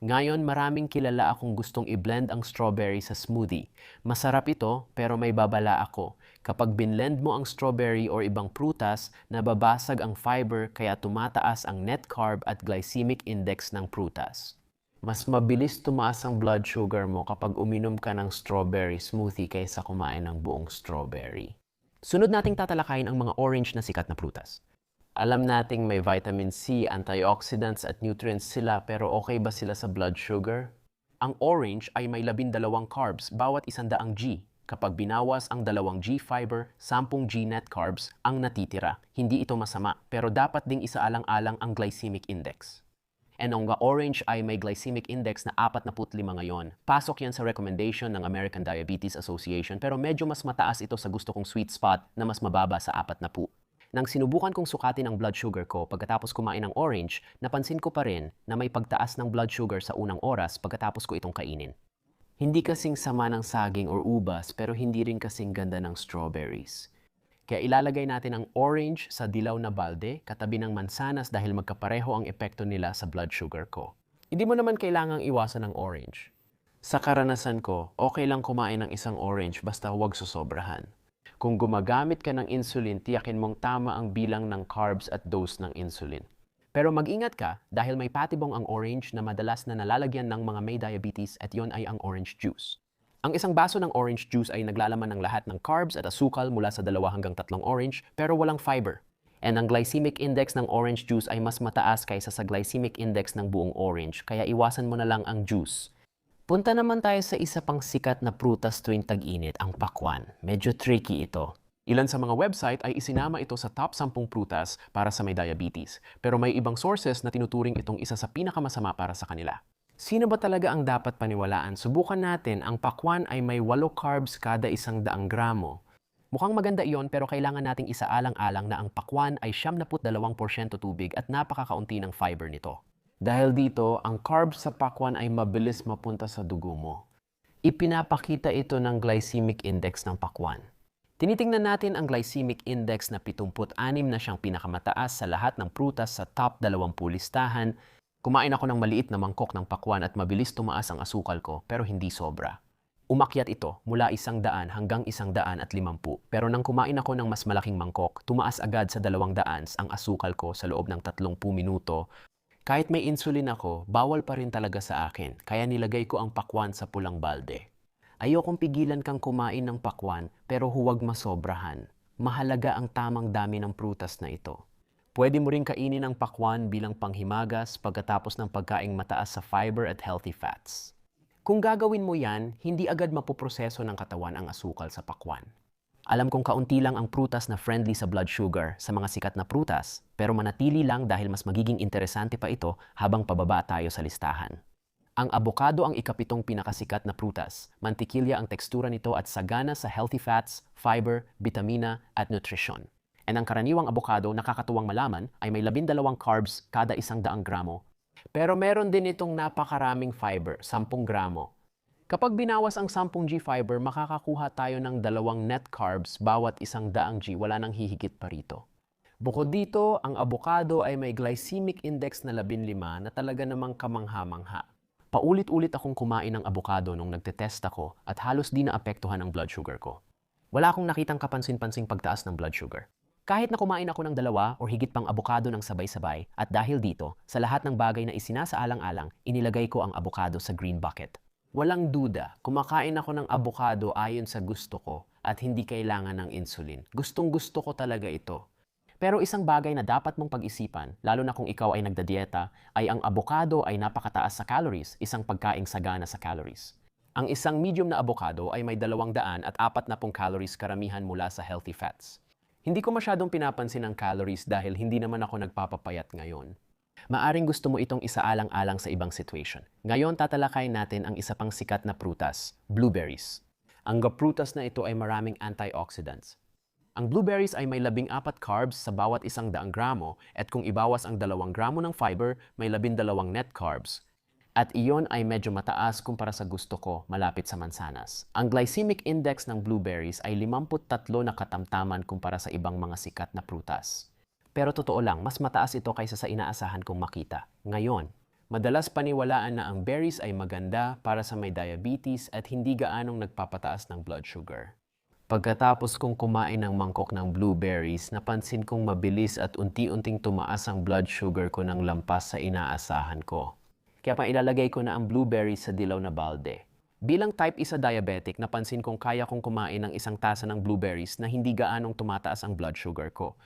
S1: Ngayon, maraming kilala akong gustong i-blend ang strawberry sa smoothie. Masarap ito, pero may babala ako. Kapag binlend mo ang strawberry o ibang prutas, nababasag ang fiber kaya tumataas ang net carb at glycemic index ng prutas. Mas mabilis tumaas ang blood sugar mo kapag uminom ka ng strawberry smoothie kaysa kumain ng buong strawberry. Sunod nating tatalakayin ang mga orange na sikat na prutas. Alam nating may vitamin C, antioxidants at nutrients sila pero okay ba sila sa blood sugar? Ang orange ay may 12 carbs bawat 100 G. Kapag binawas ang 2 G fiber, 10 G net carbs ang natitira. Hindi ito masama pero dapat ding isaalang-alang ang glycemic index. And ang orange ay may glycemic index na 45 ngayon. Pasok yan sa recommendation ng American Diabetes Association pero medyo mas mataas ito sa gusto kong sweet spot na mas mababa sa 40. Nang sinubukan kong sukatin ang blood sugar ko pagkatapos kumain ng orange, napansin ko pa rin na may pagtaas ng blood sugar sa unang oras pagkatapos ko itong kainin. Hindi kasing sama ng saging or ubas pero hindi rin kasing ganda ng strawberries. Kaya ilalagay natin ang orange sa dilaw na balde katabi ng mansanas dahil magkapareho ang epekto nila sa blood sugar ko. Hindi mo naman kailangang iwasan ang orange. Sa karanasan ko, okay lang kumain ng isang orange basta huwag susobrahan. Kung gumagamit ka ng insulin, tiyakin mong tama ang bilang ng carbs at dose ng insulin. Pero mag-ingat ka dahil may patibong ang orange na madalas na nalalagyan ng mga may diabetes at yon ay ang orange juice. Ang isang baso ng orange juice ay naglalaman ng lahat ng carbs at asukal mula sa 2 hanggang 3 orange pero walang fiber. And ang glycemic index ng orange juice ay mas mataas kaysa sa glycemic index ng buong orange kaya iwasan mo na lang ang juice. Punta naman tayo sa isa pang sikat na prutas tuwing tag-init, ang pakwan. Medyo tricky ito. Ilan sa mga website ay isinama ito sa top 10 prutas para sa may diabetes. Pero may ibang sources na tinuturing itong isa sa pinakamasama para sa kanila. Sino ba talaga ang dapat paniwalaan? Subukan natin, ang pakwan ay may 8 carbs kada 100 gramo. Mukhang maganda iyon pero kailangan nating isaalang-alang na ang pakwan ay 72% tubig at napakakaunti ng fiber nito. Dahil dito, ang carbs sa pakwan ay mabilis mapunta sa dugo mo. Ipinapakita ito ng glycemic index ng pakwan. Tinitingnan natin ang glycemic index na 76 na siyang pinakamataas sa lahat ng prutas sa top 20 listahan. Kumain ako ng maliit na mangkok ng pakwan at mabilis tumaas ang asukal ko pero hindi sobra. Umakyat ito mula 100 hanggang 150 pero nang kumain ako ng mas malaking mangkok, tumaas agad sa 200 ang asukal ko sa loob ng 30 minuto. Kahit may insulin ako, bawal pa rin talaga sa akin, kaya nilagay ko ang pakwan sa pulang balde. Ayokong pigilan kang kumain ng pakwan, pero huwag masobrahan. Mahalaga ang tamang dami ng prutas na ito. Pwede mo rin kainin ang pakwan bilang panghimagas pagkatapos ng pagkaing mataas sa fiber at healthy fats. Kung gagawin mo yan, hindi agad mapoproseso ng katawan ang asukal sa pakwan. Alam kong kaunti lang ang prutas na friendly sa blood sugar sa mga sikat na prutas, pero manatili lang dahil mas magiging interesante pa ito habang pababa tayo sa listahan. Ang abokado ang ikapitong pinakasikat na prutas. Mantikilya ang tekstura nito at sagana sa healthy fats, fiber, bitamina at nutrition. And ang karaniwang abokado, nakakatuwang malaman, ay may 12 carbs kada 100 gramo. Pero meron din itong napakaraming fiber, 10 gramo. Kapag binawas ang 10 G fiber, makakakuha tayo ng 2 net carbs bawat 100 G, wala nang hihigit pa rito. Bukod dito, ang abokado ay may glycemic index na 15 na talaga namang kamangha-mangha. Paulit-ulit akong kumain ng abokado nung nagtetest ako at halos di naapektuhan ang blood sugar ko. Wala akong nakitang kapansin-pansing pagtaas ng blood sugar. Kahit na kumain ako ng 2 o higit pang abokado ng sabay-sabay at dahil dito, sa lahat ng bagay na isinasaalang-alang, inilagay ko ang abokado sa green bucket. Walang duda, kumakain ako ng abokado ayon sa gusto ko at hindi kailangan ng insulin. Gustong-gusto ko talaga ito. Pero isang bagay na dapat mong pag-isipan, lalo na kung ikaw ay nagdadieta, ay ang abokado ay napakataas sa calories, isang pagkaing sagana sa calories. Ang isang medium na abokado ay may 240 calories karamihan mula sa healthy fats. Hindi ko masyadong pinapansin ang calories dahil hindi naman ako nagpapapayat ngayon. Maaring gusto mo itong isaalang-alang sa ibang situation. Ngayon tatalakayin natin ang isa pang sikat na prutas, blueberries. Ang prutas na ito ay maraming antioxidants. Ang blueberries ay may 14 carbs sa bawat 100 gramo at kung ibawas ang 2 gramo ng fiber, may 12 net carbs. At iyon ay medyo mataas kumpara sa gusto ko, malapit sa mansanas. Ang glycemic index ng blueberries ay 53 na katamtaman kumpara sa ibang mga sikat na prutas. Pero totoo lang, mas mataas ito kaysa sa inaasahan kong makita. Ngayon, madalas paniwalaan na ang berries ay maganda para sa may diabetes at hindi gaanong nagpapataas ng blood sugar. Pagkatapos kong kumain ng mangkok ng blueberries, napansin kong mabilis at unti-unting tumaas ang blood sugar ko ng lampas sa inaasahan ko. Kaya pa ilalagay ko na ang blueberries sa dilaw na balde. Bilang type 1 diabetic, napansin kong kaya kong kumain ng isang tasa ng blueberries na hindi gaanong tumataas ang blood sugar ko.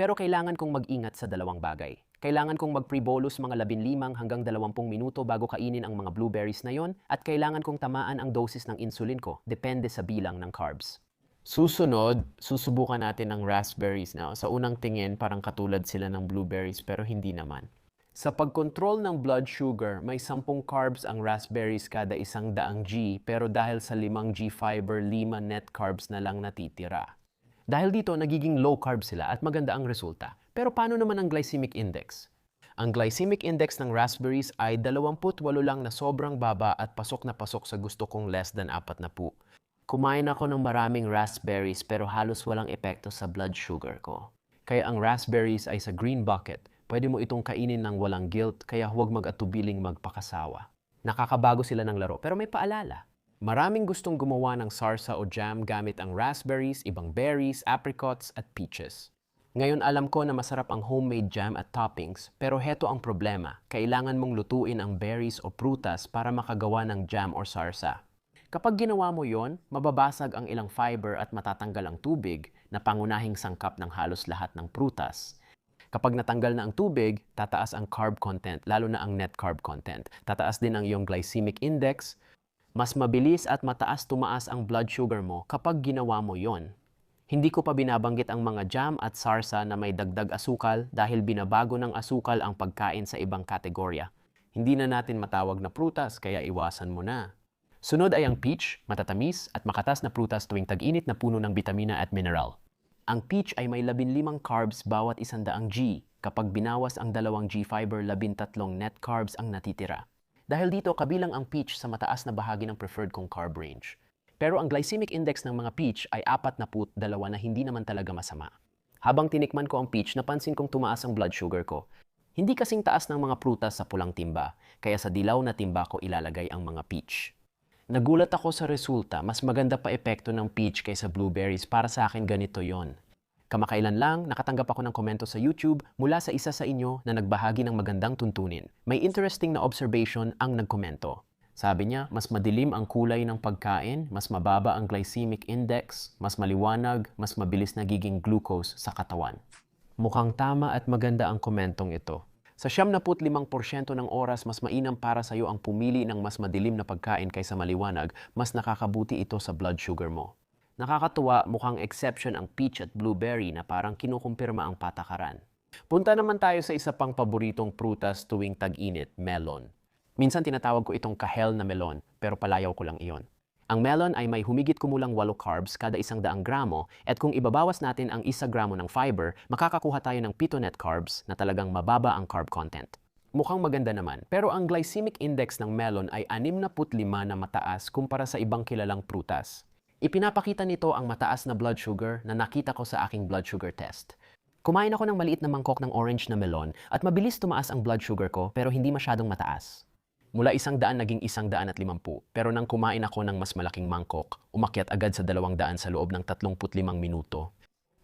S1: Pero kailangan kong mag-ingat sa dalawang bagay. Kailangan kong mag-pre-bolus mga 15 hanggang 20 minuto bago kainin ang mga blueberries na yon at kailangan kong tamaan ang dosis ng insulin ko, depende sa bilang ng carbs. Susunod, susubukan natin ang raspberries na. Sa unang tingin, parang katulad sila ng blueberries pero hindi naman. Sa pagkontrol ng blood sugar, may 10 carbs ang raspberries kada 100 G, pero dahil sa 5 G fiber, 5 net carbs na lang natitira. Dahil dito, nagiging low carb sila at maganda ang resulta. Pero paano naman ang glycemic index? Ang glycemic index ng raspberries ay 28 lang na sobrang baba at pasok na pasok sa gusto kong less than 40. Kumain ako ng maraming raspberries pero halos walang epekto sa blood sugar ko. Kaya ang raspberries ay sa green bucket. Pwede mo itong kainin ng walang guilt, kaya huwag mag-atubiling magpakasawa. Nakakabago sila ng laro, pero may paalala. Maraming gustong gumawa ng sarsa o jam gamit ang raspberries, ibang berries, apricots, at peaches. Ngayon alam ko na masarap ang homemade jam at toppings, pero heto ang problema. Kailangan mong lutuin ang berries o prutas para makagawa ng jam or sarsa. Kapag ginawa mo yon, mababasag ang ilang fiber at matatanggal ang tubig na pangunahing sangkap ng halos lahat ng prutas. Kapag natanggal na ang tubig, tataas ang carb content, lalo na ang net carb content. Tataas din ang iyong glycemic index. Mas mabilis at mataas tumaas ang blood sugar mo kapag ginawa mo yon. Hindi ko pa binabanggit ang mga jam at sarsa na may dagdag asukal dahil binabago ng asukal ang pagkain sa ibang kategorya. Hindi na natin matawag na prutas kaya iwasan mo na. Sunod ay ang peach, matatamis at makatas na prutas tuwing tag-init na puno ng bitamina at mineral. Ang peach ay may 15 carbs bawat 100 G. Kapag binawas ang 2 G fiber, 13 net carbs ang natitira. Dahil dito, kabilang ang peach sa mataas na bahagi ng preferred kong carb range. Pero ang glycemic index ng mga peach ay 42 na hindi naman talaga masama. Habang tinikman ko ang peach, napansin kong tumaas ang blood sugar ko. Hindi kasing taas ng mga prutas sa pulang timba, kaya sa dilaw na timba ko ilalagay ang mga peach. Nagulat ako sa resulta, mas maganda pa epekto ng peach kaysa blueberries. Para sa akin ganito yon. Kamakailan lang, nakatanggap ako ng komento sa YouTube mula sa isa sa inyo na nagbahagi ng magandang tuntunin. May interesting na observation ang nagkomento. Sabi niya, mas madilim ang kulay ng pagkain, mas mababa ang glycemic index, mas maliwanag, mas mabilis nagiging glucose sa katawan. Mukhang tama at maganda ang komentong ito. Sa 75% ng oras, mas mainam para sa iyo ang pumili ng mas madilim na pagkain kaysa maliwanag, mas nakakabuti ito sa blood sugar mo. Nakakatuwa, mukhang exception ang peach at blueberry na parang kinukumpirma ang patakaran. Punta naman tayo sa isa pang paboritong prutas tuwing tag-init, melon. Minsan tinatawag ko itong kahel na melon, pero palayaw ko lang iyon. Ang melon ay may humigit kumulang 8 carbs kada 100 gramo at kung ibabawas natin ang 1 gramo ng fiber, makakakuha tayo ng 7 net carbs na talagang mababa ang carb content. Mukhang maganda naman, pero ang glycemic index ng melon ay 65 na mataas kumpara sa ibang kilalang prutas. Ipinapakita nito ang mataas na blood sugar na nakita ko sa aking blood sugar test. Kumain ako ng maliit na mangkok ng orange na melon at mabilis tumaas ang blood sugar ko pero hindi masyadong mataas. Mula 100 naging 150, pero nang kumain ako ng mas malaking mangkok, umakyat agad sa 200 sa loob ng 35 minuto.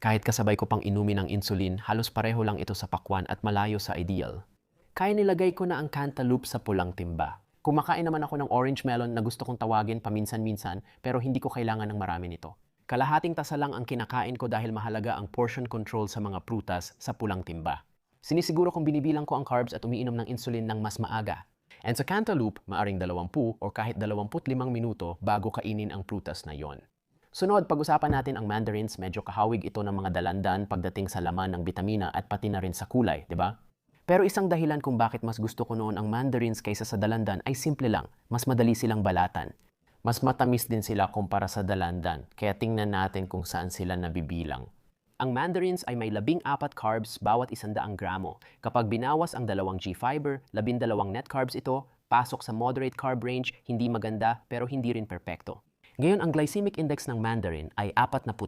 S1: Kahit kasabay ko pang inumin ng insulin, halos pareho lang ito sa pakwan at malayo sa ideal. Kaya nilagay ko na ang cantaloupe sa pulang timba. Kumakain naman ako ng orange melon na gusto kong tawagin paminsan-minsan, pero hindi ko kailangan ng marami nito. Kalahating tasa lang ang kinakain ko dahil mahalaga ang portion control sa mga prutas sa pulang timba. Sinisiguro kong binibilang ko ang carbs at umiinom ng insulin ng mas maaga. And sa cantaloupe, maaring 20 o kahit 25 minuto bago kainin ang prutas na yon. Sunod, pag-usapan natin ang mandarins. Medyo kahawig ito ng mga dalandan pagdating sa laman ng bitamina at pati na rin sa kulay, di ba? Pero isang dahilan kung bakit mas gusto ko noon ang mandarins kaysa sa dalandan ay simple lang, mas madali silang balatan. Mas matamis din sila kumpara sa dalandan, kaya tingnan natin kung saan sila nabibilang. Ang mandarins ay may 14 carbs bawat 100 gramo. Kapag binawas ang 2 G fiber, 12 net carbs ito, pasok sa moderate carb range, hindi maganda pero hindi rin perpekto. Ngayon, ang glycemic index ng mandarin ay 47.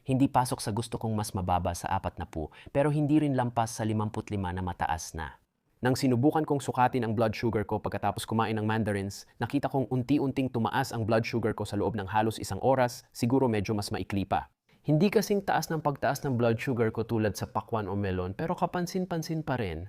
S1: Hindi pasok sa gusto kong mas mababa sa 40, pero hindi rin lampas sa 55 na mataas na. Nang sinubukan kong sukatin ang blood sugar ko pagkatapos kumain ng mandarins, nakita kong unti-unting tumaas ang blood sugar ko sa loob ng halos 1 oras, siguro medyo mas maikli pa. Hindi kasing taas ng pagtaas ng blood sugar ko tulad sa pakwan o melon, pero kapansin-pansin pa rin.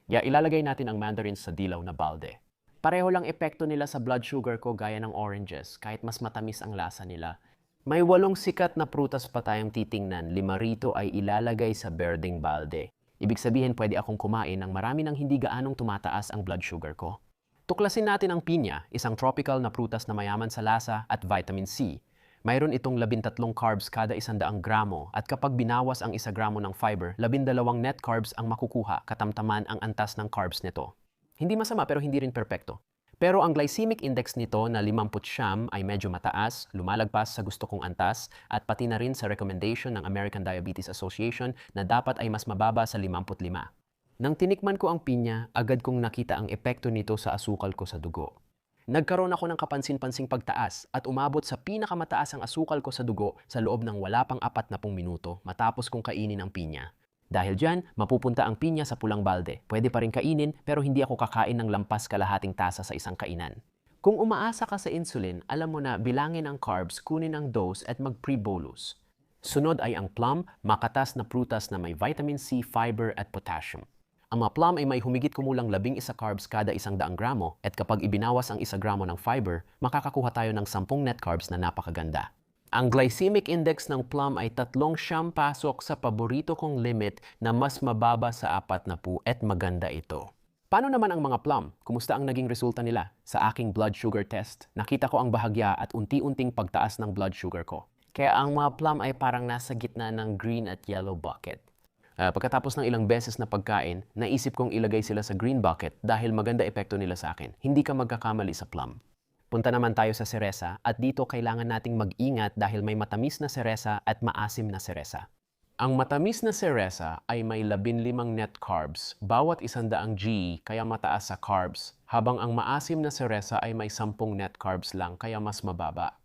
S1: Ilalagay natin ang mandarins sa dilaw na balde. Pareho lang epekto nila sa blood sugar ko gaya ng oranges, kahit mas matamis ang lasa nila. May 8 sikat na prutas pa tayong titingnan, 5 rito ay ilalagay sa berdeng balde. Ibig sabihin pwede akong kumain ng marami nang hindi gaanong tumataas ang blood sugar ko. Tuklasin natin ang pinya, isang tropical na prutas na mayaman sa lasa at vitamin C. Mayroon itong 13 carbs kada 100 gramo at kapag binawas ang 1 gramo ng fiber, 12 net carbs ang makukuha, katamtaman ang antas ng carbs nito. Hindi masama pero hindi rin perpekto. Pero ang glycemic index nito na 50 ay medyo mataas, lumalagpas sa gusto kong antas, at pati na rin sa recommendation ng American Diabetes Association na dapat ay mas mababa sa 55. Nang tinikman ko ang pinya, agad kong nakita ang epekto nito sa asukal ko sa dugo. Nagkaroon ako ng kapansin-pansing pagtaas at umabot sa pinakamataas ang asukal ko sa dugo sa loob ng wala pang 40 minuto matapos kong kainin ang pinya. Dahil dyan, mapupunta ang pinya sa pulang balde. Pwede pa rin kainin pero hindi ako kakain ng lampas kalahating tasa sa isang kainan. Kung umaasa ka sa insulin, alam mo na bilangin ang carbs, kunin ang dose at mag-pre-bolus. Sunod ay ang plum, makatas na prutas na may vitamin C, fiber at potassium. Ang mga plum ay may humigit kumulang 11 carbs kada 100 gramo at kapag ibinawas ang 1 gramo ng fiber, makakakuha tayo ng 10 net carbs na napakaganda. Ang glycemic index ng plum ay 3 siyang pasok sa paborito kong limit na mas mababa sa 40 at maganda ito. Paano naman ang mga plum? Kumusta ang naging resulta nila? Sa aking blood sugar test, nakita ko ang bahagya at unti-unting pagtaas ng blood sugar ko. Kaya ang mga plum ay parang nasa gitna ng green at yellow bucket. Pagkatapos ng ilang beses na pagkain, naisip kong ilagay sila sa green bucket dahil maganda epekto nila sa akin. Hindi ka magkakamali sa plum. Punta naman tayo sa seresa at dito kailangan nating mag-ingat dahil may matamis na seresa at maasim na seresa. Ang matamis na seresa ay may 15 net carbs, bawat 100 G kaya mataas sa carbs, habang ang maasim na seresa ay may 10 net carbs lang kaya mas mababa.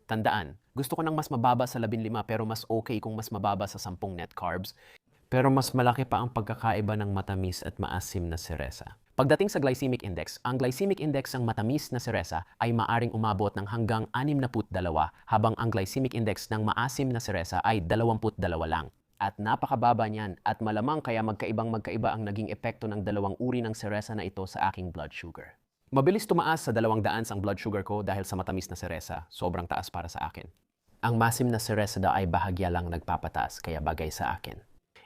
S1: Tandaan, gusto ko ng mas mababa sa 15 pero mas okay kung mas mababa sa 10 net carbs, pero mas malaki pa ang pagkakaiba ng matamis at maasim na seresa. Pagdating sa glycemic index, ang glycemic index ng matamis na seresa ay maaring umabot ng hanggang 62, habang ang glycemic index ng maasim na seresa ay 22 lang. At napakababa niyan at malamang kaya magkaiba ang naging epekto ng dalawang uri ng seresa na ito sa aking blood sugar. Mabilis tumaas sa 200 ang blood sugar ko dahil sa matamis na seresa, sobrang taas para sa akin. Ang maasim na seresa daw ay bahagya lang nagpapataas kaya bagay sa akin.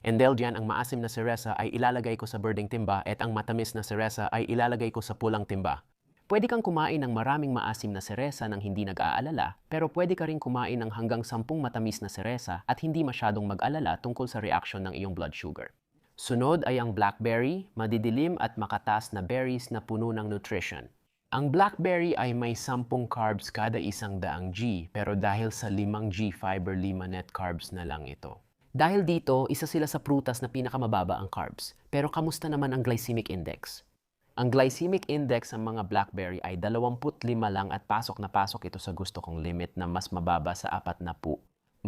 S1: And dahil dyan, ang maasim na seresa ay ilalagay ko sa berdeng timba at ang matamis na seresa ay ilalagay ko sa pulang timba. Pwede kang kumain ng maraming maasim na seresa nang hindi nag-aalala, pero pwede ka rin kumain ng hanggang 10 matamis na seresa at hindi masyadong mag-alala tungkol sa reaksyon ng iyong blood sugar. Sunod ay ang blackberry, madidilim at makatas na berries na puno ng nutrition. Ang blackberry ay may 10 carbs kada 100 G, pero dahil sa 5 G fiber, 5 net carbs na lang ito. Dahil dito, isa sila sa prutas na pinakamababa ang carbs. Pero kamusta naman ang glycemic index? Ang glycemic index ng mga blackberry ay 25 lang at pasok na pasok ito sa gusto kong limit na mas mababa sa 40.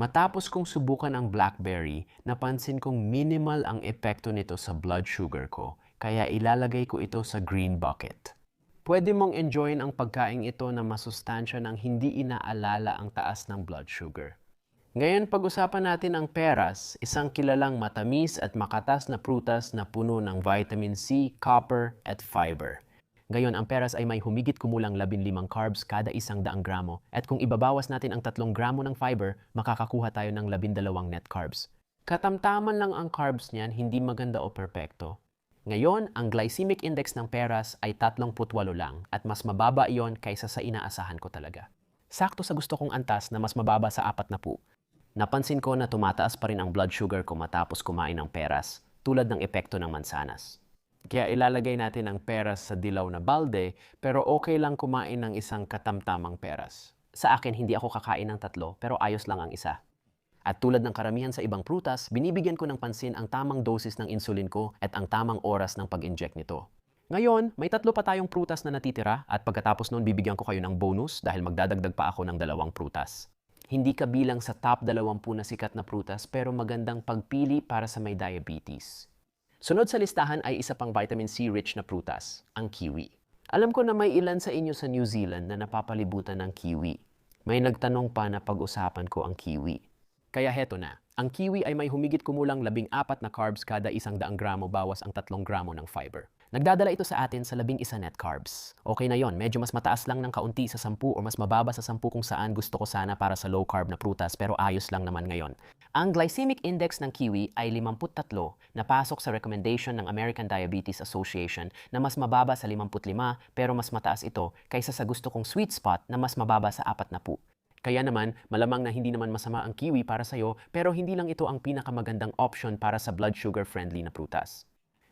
S1: Matapos kong subukan ang blackberry, napansin kong minimal ang epekto nito sa blood sugar ko, kaya ilalagay ko ito sa green bucket. Pwede mong enjoyin ang pagkain ito na masustansya nang hindi inaalala ang taas ng blood sugar. Ngayon, pag-usapan natin ang peras, isang kilalang matamis at makatas na prutas na puno ng vitamin C, copper, at fiber. Ngayon, ang peras ay may humigit kumulang 15 carbs kada 100 gramo at kung ibabawas natin ang 3 gramo ng fiber, makakakuha tayo ng 12 net carbs. Katamtaman lang ang carbs niyan, hindi maganda o perpekto. Ngayon, ang glycemic index ng peras ay 38 lang at mas mababa iyon kaysa sa inaasahan ko talaga. Sakto sa gusto kong antas na mas mababa sa 40. Napansin ko na tumataas pa rin ang blood sugar ko matapos kumain ng peras, tulad ng epekto ng mansanas. Kaya ilalagay natin ang peras sa dilaw na balde, pero okay lang kumain ng isang katamtamang peras. Sa akin, hindi ako kakain ng 3, pero ayos lang ang isa. At tulad ng karamihan sa ibang prutas, binibigyan ko ng pansin ang tamang dosis ng insulin ko at ang tamang oras ng pag-inject nito. Ngayon, may 3 pa tayong prutas na natitira at pagkatapos nun bibigyan ko kayo ng bonus dahil magdadagdag pa ako ng 2 prutas. Hindi kabilang sa top 20 na sikat na prutas pero magandang pagpili para sa may diabetes. Sunod sa listahan ay isa pang vitamin C rich na prutas, ang kiwi. Alam ko na may ilan sa inyo sa New Zealand na napapalibutan ng kiwi. May nagtanong pa na pag-usapan ko ang kiwi. Kaya heto na, ang kiwi ay may humigit kumulang 14 na carbs kada 100 gramo bawas ang 3 gramo ng fiber. Nagdadala ito sa atin sa 11 net carbs. Okay na yon, medyo mas mataas lang ng kaunti sa 10 o mas mababa sa 10 kung saan gusto ko sana para sa low carb na prutas pero ayos lang naman ngayon. Ang glycemic index ng kiwi ay 53 na pasok sa recommendation ng American Diabetes Association na mas mababa sa 55 pero mas mataas ito kaysa sa gusto kong sweet spot na mas mababa sa 40. Kaya naman, malamang na hindi naman masama ang kiwi para sa'yo pero hindi lang ito ang pinakamagandang option para sa blood sugar friendly na prutas.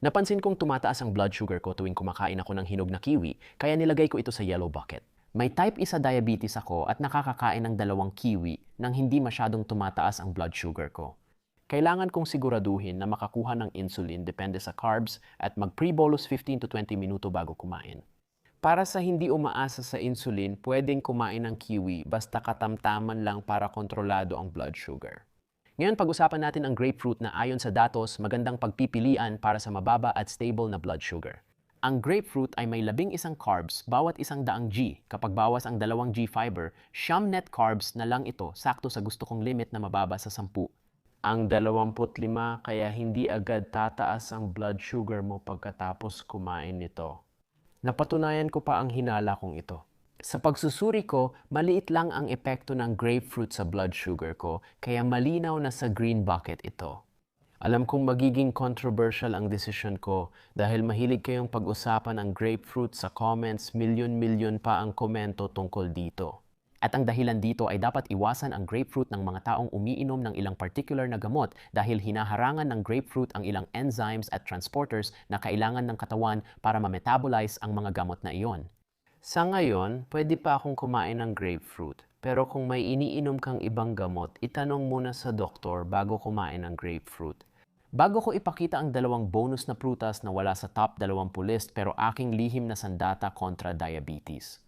S1: Napansin kong tumataas ang blood sugar ko tuwing kumakain ako ng hinog na kiwi, kaya nilagay ko ito sa yellow bucket. May type 1 diabetes ako at nakakakain ng 2 kiwi nang hindi masyadong tumataas ang blood sugar ko. Kailangan kong siguraduhin na makakuha ng insulin depende sa carbs at mag-pre-bolus 15 to 20 minuto bago kumain. Para sa hindi umaasa sa insulin, pwedeng kumain ng kiwi basta katamtaman lang para kontrolado ang blood sugar. Ngayon pag-usapan natin ang grapefruit na ayon sa datos magandang pagpipilian para sa mababa at stable na blood sugar. Ang grapefruit ay may 11 carbs bawat 100 G. Kapag bawas ang 2 G fiber, 9 net carbs na lang ito sakto sa gusto kong limit na mababa sa 10. Ang 25 kaya hindi agad tataas ang blood sugar mo pagkatapos kumain nito. Napatunayan ko pa ang hinala kong ito. Sa pagsusuri ko, maliit lang ang epekto ng grapefruit sa blood sugar ko, kaya malinaw na sa green bucket ito. Alam kong magiging controversial ang desisyon ko dahil mahilig kayong pag-usapan ang grapefruit sa comments, milyon-milyon pa ang komento tungkol dito. At ang dahilan dito ay dapat iwasan ang grapefruit ng mga taong umiinom ng ilang particular na gamot dahil hinaharangan ng grapefruit ang ilang enzymes at transporters na kailangan ng katawan para ma-metabolize ang mga gamot na iyon. Sa ngayon, pwede pa akong kumain ng grapefruit. Pero kung may iniinom kang ibang gamot, itanong muna sa doktor bago kumain ng grapefruit. Bago ko ipakita ang 2 bonus na prutas na wala sa top 20 list pero aking lihim na sandata kontra diabetes.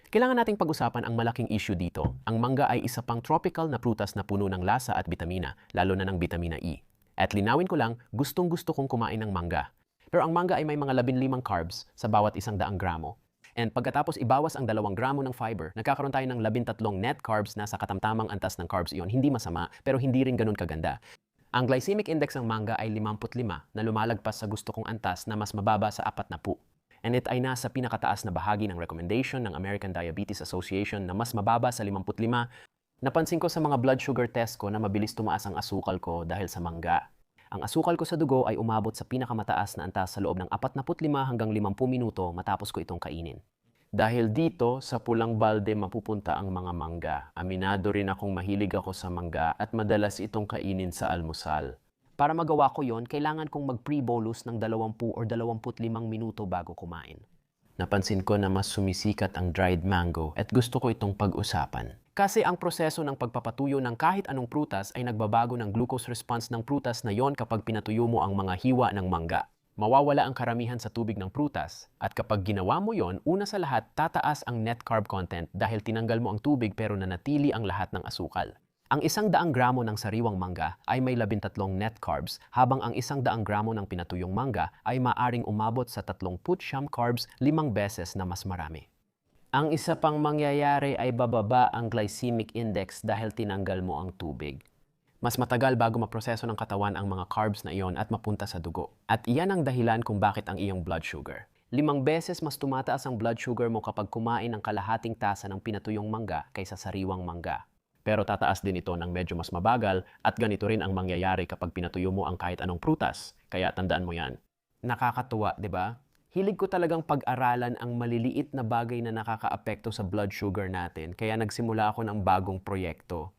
S1: Kailangan nating pag-usapan ang malaking issue dito. Ang mangga ay isa pang tropical na prutas na puno ng lasa at bitamina, lalo na ng bitamina E. At linawin ko lang, gustong-gusto kong kumain ng mangga. Pero ang mangga ay may mga 15 carbs sa bawat 100 gramo. And pagkatapos ibawas ang 2 gramo ng fiber, nagkakaroon tayo ng 13 net carbs na sa katamtamang antas ng carbs iyon. Hindi masama, pero hindi rin ganun kaganda. Ang glycemic index ng mangga ay 55 na lumalagpas sa gusto kong antas na mas mababa sa 40. And it ay nasa pinakataas na bahagi ng recommendation ng American Diabetes Association na mas mababa sa 55. Napansin ko sa mga blood sugar test ko na mabilis tumaas ang asukal ko dahil sa mangga. Ang asukal ko sa dugo ay umabot sa pinakamataas na antas sa loob ng 45 hanggang 50 minuto matapos ko itong kainin. Dahil dito, sa pulang balde mapupunta ang mga mangga. Aminado rin akong mahilig ako sa mangga at madalas itong kainin sa almusal. Para magawa ko yon, kailangan kong mag-pre-bolus ng 20 or 25 minuto bago kumain. Napansin ko na mas sumisikat ang dried mango at gusto ko itong pag-usapan. Kasi ang proseso ng pagpapatuyo ng kahit anong prutas ay nagbabago ng glucose response ng prutas na yon kapag pinatuyo mo ang mga hiwa ng mangga. Mawawala ang karamihan sa tubig ng prutas at kapag ginawa mo yon, una sa lahat tataas ang net carb content dahil tinanggal mo ang tubig pero nanatili ang lahat ng asukal. Ang 100 gramo ng sariwang mangga ay may 13 net carbs habang ang 100 gramo ng pinatuyong mangga ay maaring umabot sa 30 carbs 5 beses na mas marami. Ang isa pang mangyayari ay bababa ang glycemic index dahil tinanggal mo ang tubig. Mas matagal bago maproseso ng katawan ang mga carbs na iyon at mapunta sa dugo. At iyan ang dahilan kung bakit ang iyong blood sugar. 5 beses mas tumataas ang blood sugar mo kapag kumain ng kalahating tasa ng pinatuyong mangga kaysa sariwang mangga. Pero tataas din ito ng medyo mas mabagal at ganito rin ang mangyayari kapag pinatuyo mo ang kahit anong prutas. Kaya tandaan mo yan. Nakakatuwa, di ba? Hilig ko talagang pag-aralan ang maliliit na bagay na nakakaapekto sa blood sugar natin, kaya nagsimula ako ng bagong proyekto.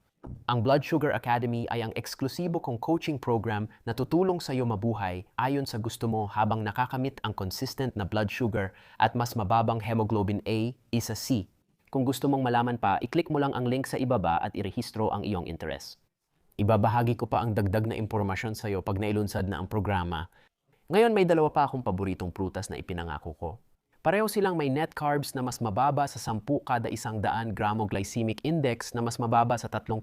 S1: Ang Blood Sugar Academy ay ang eksklusibo kong coaching program na tutulong sa iyo mabuhay ayon sa gusto mo habang nakakamit ang consistent na blood sugar at mas mababang hemoglobin A, isa C. Kung gusto mong malaman pa, i-click mo lang ang link sa ibaba at irehistro ang iyong interest. Ibabahagi ko pa ang dagdag na impormasyon sa iyo pag nailunsad na ang programa. Ngayon may dalawa pa akong paboritong prutas na ipinangako ko. Pareho silang may net carbs na mas mababa sa 10 kada 100 gramo glycemic index na mas mababa sa 35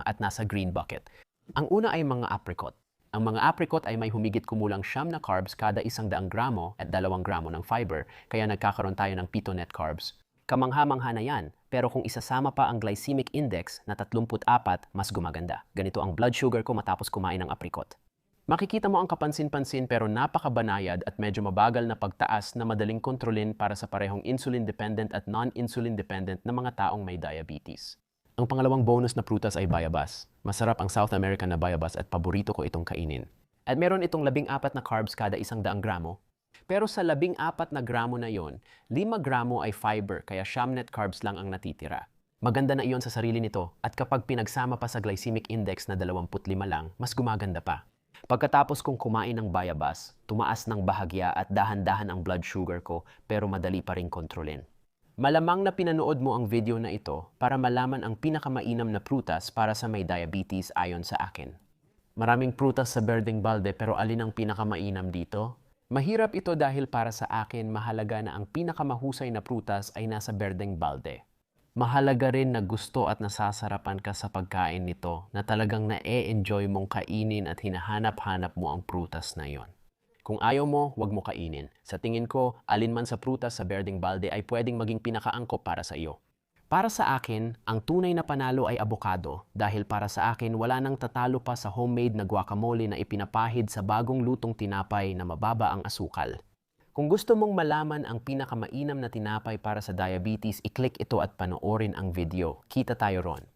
S1: at nasa green bucket. Ang una ay mga apricot. Ang mga apricot ay may humigit kumulang 9 na carbs kada 100 gramo at 2 gramo ng fiber, kaya nagkakaroon tayo ng 7 net carbs. Kamangha-mangha na yan, pero kung isasama pa ang glycemic index na 34, mas gumaganda. Ganito ang blood sugar ko matapos kumain ng apricot. Makikita mo ang kapansin-pansin pero napakabanayad at medyo mabagal na pagtaas na madaling kontrolin para sa parehong insulin-dependent at non-insulin-dependent na mga taong may diabetes. Ang pangalawang bonus na prutas ay bayabas. Masarap ang South American na bayabas at paborito ko itong kainin. At meron itong 14 na carbs kada 100 gramo. Pero sa 14 na gramo na yon, 5 gramo ay fiber kaya 9 net carbs lang ang natitira. Maganda na iyon sa sarili nito at kapag pinagsama pa sa glycemic index na 25 lang, mas gumaganda pa. Pagkatapos kong kumain ng bayabas, tumaas ng bahagya at dahan-dahan ang blood sugar ko pero madali pa ring kontrolin. Malamang na pinanood mo ang video na ito para malaman ang pinakamainam na prutas para sa may diabetes ayon sa akin. Maraming prutas sa berdeng balde pero alin ang pinakamainam dito? Mahirap ito dahil para sa akin mahalaga na ang pinakamahusay na prutas ay nasa berdeng balde. Mahalaga rin na gusto at nasasarapan ka sa pagkain nito na talagang na-e-enjoy mong kainin at hinahanap-hanap mo ang prutas na yon. Kung ayaw mo, huwag mo kainin. Sa tingin ko, alinman sa prutas sa berdeng balde ay pwedeng maging pinakaangkop para sa iyo. Para sa akin, ang tunay na panalo ay avocado dahil para sa akin wala nang tatalo pa sa homemade na guacamole na ipinapahid sa bagong lutong tinapay na mababa ang asukal. Kung gusto mong malaman ang pinakamainam na tinapay para sa diabetes, i-click ito at panoorin ang video. Kita tayo ron.